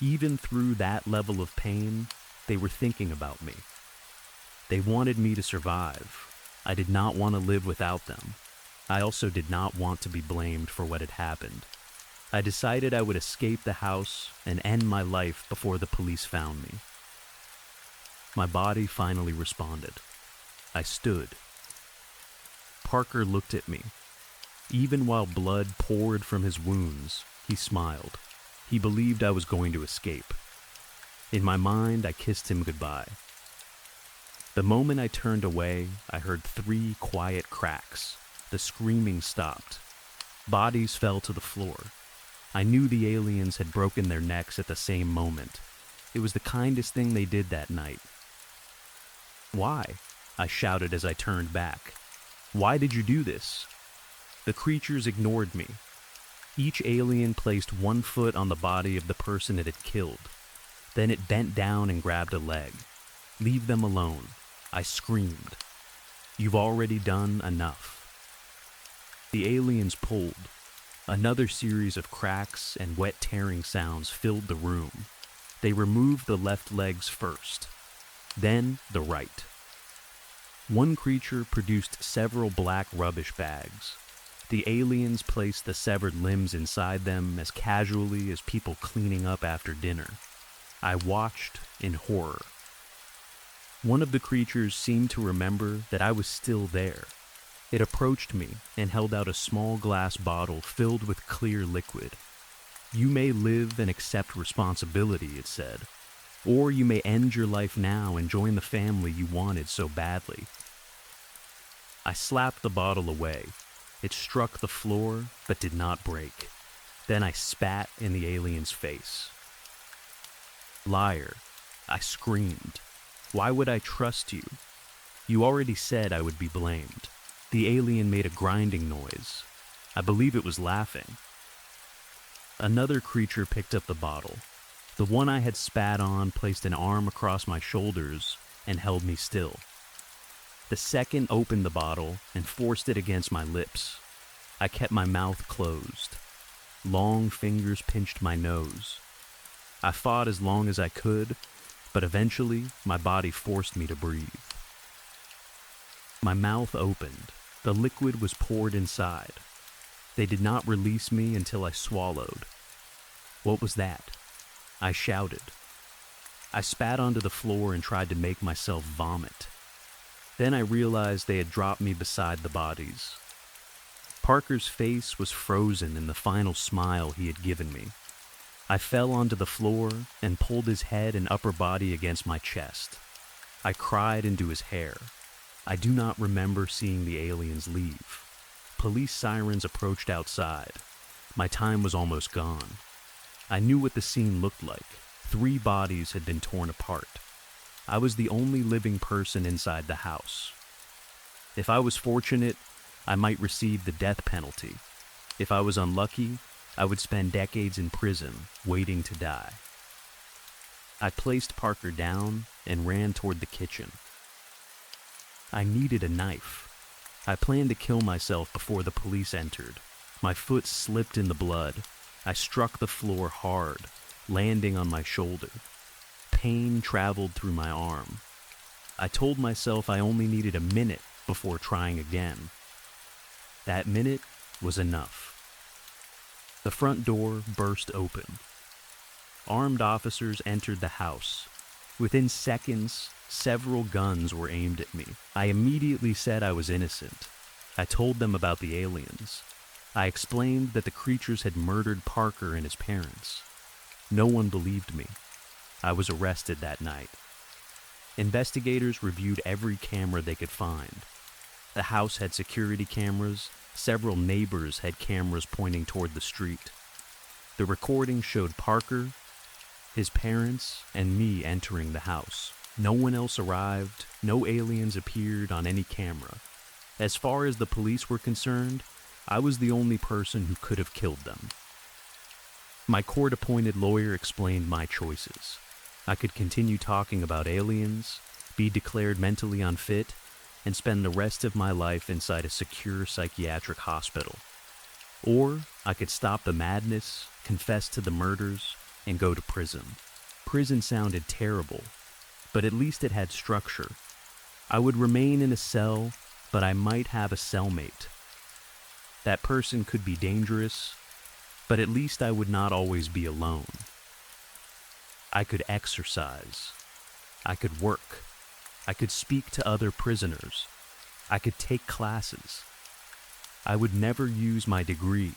Even through that level of pain, they were thinking about me. They wanted me to survive. I did not want to live without them. I also did not want to be blamed for what had happened. I decided I would escape the house and end my life before the police found me. My body finally responded. I stood. Parker looked at me. Even while blood poured from his wounds, he smiled. He believed I was going to escape. In my mind, I kissed him goodbye. The moment I turned away, I heard 3 quiet cracks. The screaming stopped. Bodies fell to the floor. I knew the aliens had broken their necks at the same moment. It was the kindest thing they did that night. "Why?" I shouted as I turned back. "Why did you do this?" The creatures ignored me. Each alien placed 1 foot on the body of the person it had killed. Then it bent down and grabbed a leg. "Leave them alone," I screamed. "You've already done enough." The aliens pulled. Another series of cracks and wet tearing sounds filled the room. They removed the left legs first, then the right. One creature produced several black rubbish bags. The aliens placed the severed limbs inside them as casually as people cleaning up after dinner. I watched in horror. One of the creatures seemed to remember that I was still there. It approached me and held out a small glass bottle filled with clear liquid. "You may live and accept responsibility," it said, "or you may end your life now and join the family you wanted so badly." I slapped the bottle away. It struck the floor but did not break. Then I spat in the alien's face. "Liar," I screamed. "Why would I trust you? You already said I would be blamed." The alien made a grinding noise. I believe it was laughing. Another creature picked up the bottle. The one I had spat on placed an arm across my shoulders and held me still. The second opened the bottle and forced it against my lips. I kept my mouth closed. Long fingers pinched my nose. I fought as long as I could, but eventually my body forced me to breathe. My mouth opened. The liquid was poured inside. They did not release me until I swallowed. What was that? I shouted. I spat onto the floor and tried to make myself vomit. Then I realized they had dropped me beside the bodies. Parker's face was frozen in the final smile he had given me. I fell onto the floor and pulled his head and upper body against my chest. I cried into his hair. I do not remember seeing the aliens leave. Police sirens approached outside. My time was almost gone. I knew what the scene looked like. 3 bodies had been torn apart. I was the only living person inside the house. If I was fortunate, I might receive the death penalty. If I was unlucky, I would spend decades in prison, waiting to die. I placed Parker down and ran toward the kitchen. I needed a knife. I planned to kill myself before the police entered. My foot slipped in the blood. I struck the floor hard, landing on my shoulder. Pain traveled through my arm. I told myself I only needed a minute before trying again. That minute was enough. The front door burst open. Armed officers entered the house. Within seconds, several guns were aimed at me. I immediately said I was innocent. I told them about the aliens. I explained that the creatures had murdered Parker and his parents. No one believed me. I was arrested that night. Investigators reviewed every camera they could find. The house had security cameras. Several neighbors had cameras pointing toward the street. The recording showed Parker, his parents, and me entering the house. No one else arrived. No aliens appeared on any camera. As far as the police were concerned, I was the only person who could have killed them. My court-appointed lawyer explained my choices. I could continue talking about aliens, be declared mentally unfit, and spend the rest of my life inside a secure psychiatric hospital. Or I could stop the madness, confess to the murders, and go to prison. Prison sounded terrible, but at least it had structure. I would remain in a cell, but I might have a cellmate. That person could be dangerous, but at least I would not always be alone. I could exercise. I could work. I could speak to other prisoners. I could take classes. I would never use my degree,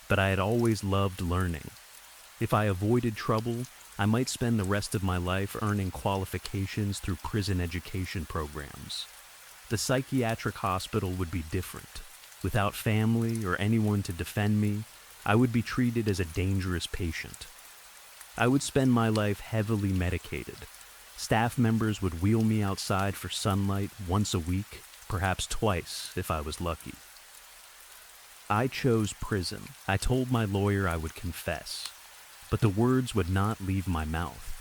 but I had always loved learning. If I avoided trouble, I might spend the rest of my life earning qualifications through prison education programs. The psychiatric hospital would be different. Without family or anyone to defend me, I would be treated as a dangerous patient. I would spend my life heavily medicated. Staff members would wheel me outside for sunlight once a week, perhaps twice if I was lucky. I chose prison. I told my lawyer I would confess, but the words would not leave my mouth.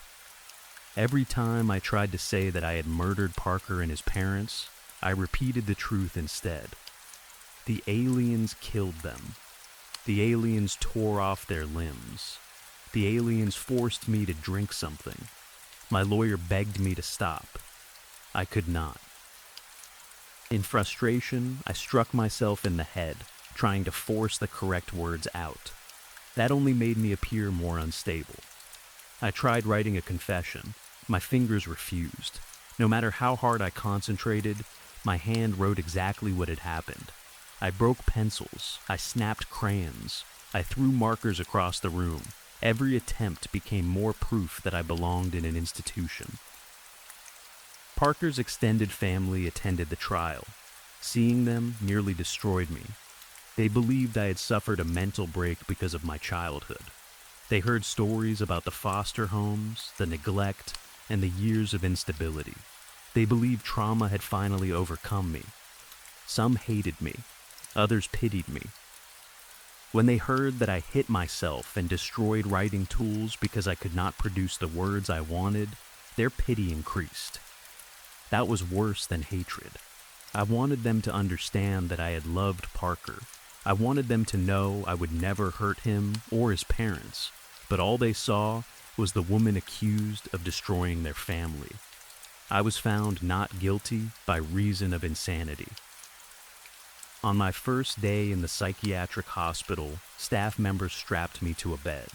Every time I tried to say that I had murdered Parker and his parents, I repeated the truth instead. The aliens killed them. The aliens tore off their limbs. The aliens forced me to drink something. My lawyer begged me to stop. I could not. In frustration, I struck myself in the head, trying to force the correct words out. That only made me appear more unstable. I tried writing a confession. My fingers refused. No matter how hard I concentrated, my hand wrote exactly what had happened. I broke pencils. I snapped crayons. I threw markers across the room. Every attempt became more proof that I belonged in an institution. Parker's extended family attended the trial. Seeing them nearly destroyed me. They believed I had suffered a mental break because of my childhood. They heard stories about the foster homes, the neglect, and the years of instability. They believed trauma had finally overcome me. Some hated me. Others pitied me. When they heard that I hit myself and destroyed writing tools because I could not produce the words I wanted, their pity increased. That was worse than hatred. I wanted them to understand that I had loved Parker. I wanted them to know I would never hurt him or his parents, but all they saw was the woman accused of destroying their family. I was found not guilty by reason of insanity. On my first day in the psychiatric hospital, staff members strapped me to a bed.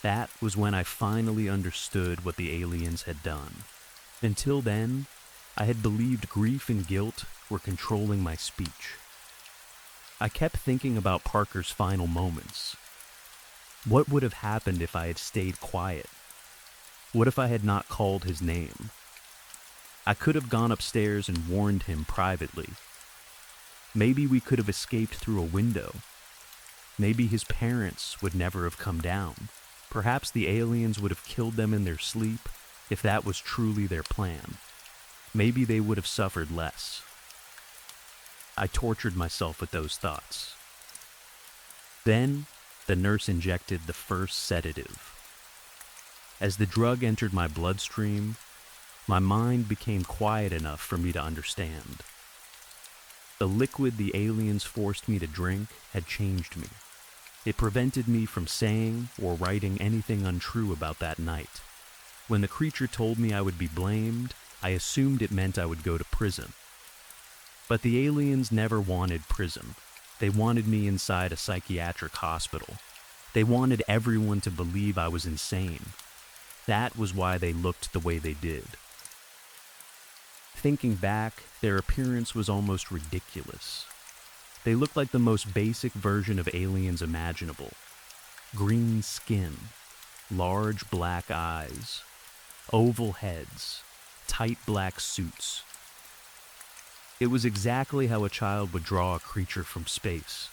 That was when I finally understood what the aliens had done. Until then, I had believed grief and guilt were controlling my speech. I kept thinking about Parker's final moments. What would have happened if I had stayed quiet? What if I had not called his name? I could have gone upstairs and warned him privately. Maybe we could have escaped through a window. Maybe his parents would never have come down. Perhaps the aliens would have killed them in their sleep if that was truly their plan. Maybe they would have suffered less. I tortured myself with those thoughts. Then, the nurse injected the first sedative. As the drug entered my bloodstream, my mind became quiet enough for me to understand. The liquid the aliens forced me to drink had changed me. It prevented me from saying or writing anything untrue about that night. When the creature told me I would be blamed, I assumed it meant I would go to prison. But the aliens never wanted prison. They wanted me inside a psychiatric hospital. They wanted everyone to believe I was insane. That was why they looked the way they did. Thinking back, their appearance was almost ridiculous. They looked like the most basic version of aliens imaginable. Green skin, large black eyes, oval heads, tight black suits. It was exactly how a child would draw a creature from space.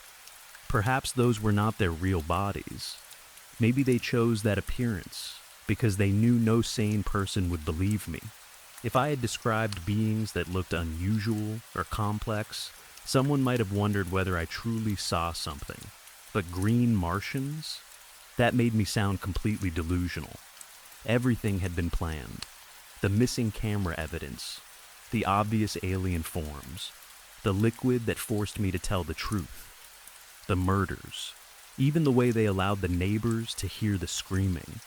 Perhaps those were not their real bodies. Maybe they chose that appearance because they knew no sane person would believe me. If I had described beings that looked unusual or complex, someone might have wondered whether I truly saw something. But green Martians? That made me sound completely delusional. Everything had been planned. The missing camera evidence, the obvious alien forms, the liquid that forced me to tell the truth, the murders, even the way they allowed the neighbors to hear the screaming.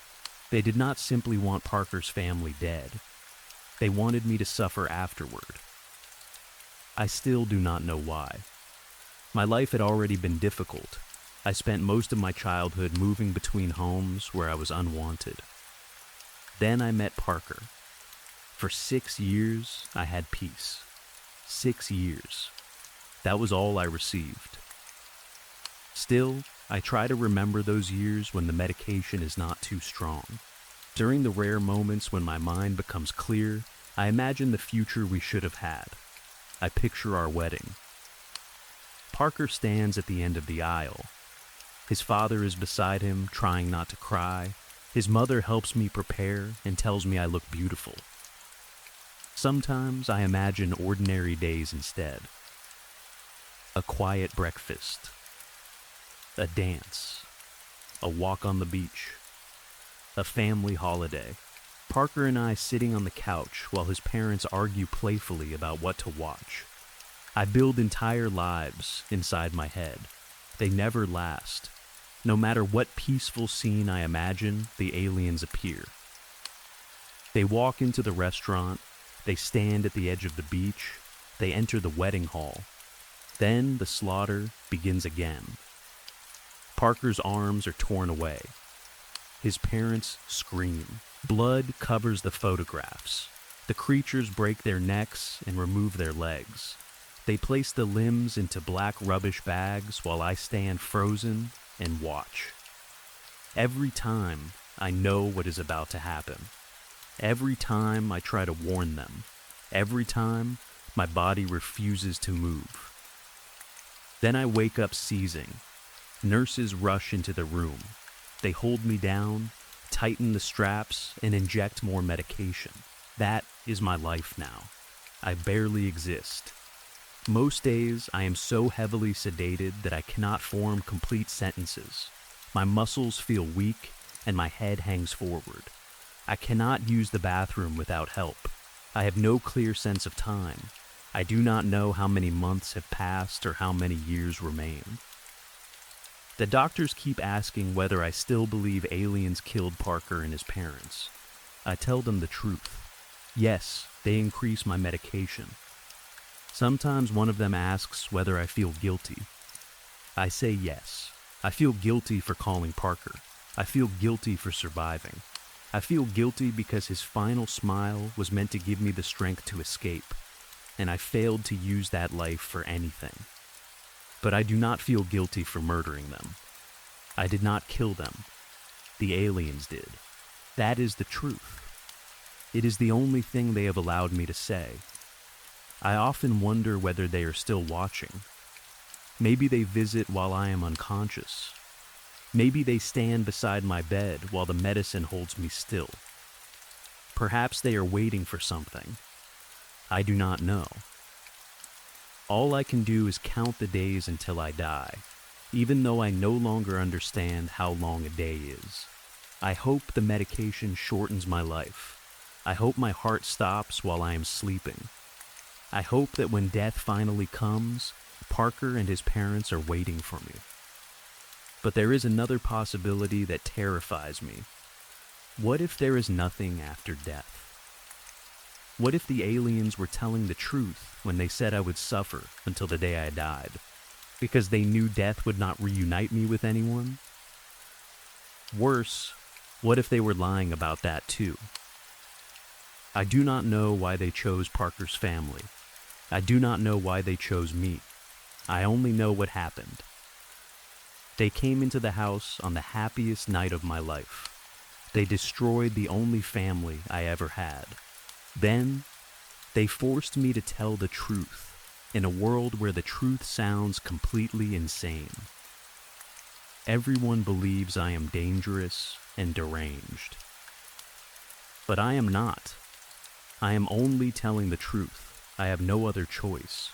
They did not simply want Parker's family dead. They wanted me to suffer afterward. I still do not know why. My life had already been difficult. I spent most of my childhood moving between homes where I was unwanted. Then I met Parker. For 6 years, I had peace. 6 years. That was all I received. Still, I try to remember those years when the medication is not too strong. During the rare moments when my mind becomes clear, I imagine the future we should have had. I picture our wedding. Parker stands at the end of the aisle. His father is beside him, trying not to cry. His mother helps me prepare and tells me I look beautiful. Sometimes I imagine ordinary days instead. A quiet breakfast. A dance. A walk on the beach. A family holiday. Parker and I sitting on the couch while his parents argue playfully about what to watch. I build entire lives inside my head. They never last. No matter what peaceful scene I imagine, the aliens appear. They walk into the restaurant. They stand at the edge of the beach. They enter the wedding hall. Then the slaughter begins again. Parker's arms are torn away. His parents scream. Blood covers the photographs. The creatures break their necks and remove their legs. They place the limbs into black rubbish bags while I stand frozen and watch. Every time, I know what is about to happen. Every time I try to warn them. Every time, my body refuses to move. Then I wake up seizing. Nurses rush into the room. They hold me down, tighten the straps, and inject more medication. That is my life now. I barely exist. Most days, I am so heavily sedated that I cannot form complete sentences. My muscles feel weak, and my head hangs forward. I cannot use the bathroom without help. I have no clear sense of time. I do not know how many months have passed or how many years remain. The doctors keep asking whether I still believe aliens killed Parker and his parents. I tell them the truth. Yes, they increase my medication. Sometimes one of them asks whether I feel guilty. I say yes. I feel guilty for calling Parker. I feel guilty for surviving. I feel guilty because his final smile was meant to give me the strength to escape, and I failed to use that life for anything. But I do not feel guilty for murdering them. I did not kill them. The aliens did. That is the truth. It is the only thing they have allowed me to say. I often wonder whether they are still watching. Maybe they visit while I am unconscious. Maybe they stand beside my bed while the medicine holds me still. Perhaps they are waiting for something. I do not know. All I can do is count the days until I die, even though I no longer understand how long a day is. I hope the medication shortens my life. I hope my heart stops while I am sleeping. I hope that when death finally comes, Parker and his parents are waiting for me. But there is another possibility that terrifies me. What if there is nothing after death? What if the aliens were telling the truth when they said I would suffer until the day I died, because they knew death would not reunite me with anyone? Worse, what if they were lying about that too? I do not know why they chose Parker's family. I do not know why they chose me. I only know what happened. They came into the house on the happiest night of my life. They destroyed the only family I ever had. Then, they forced me to tell the truth in a world where the truth sounds completely insane. Everyone believes I am dangerous and deranged. But I am not. I am only telling the truth. I have no other choice.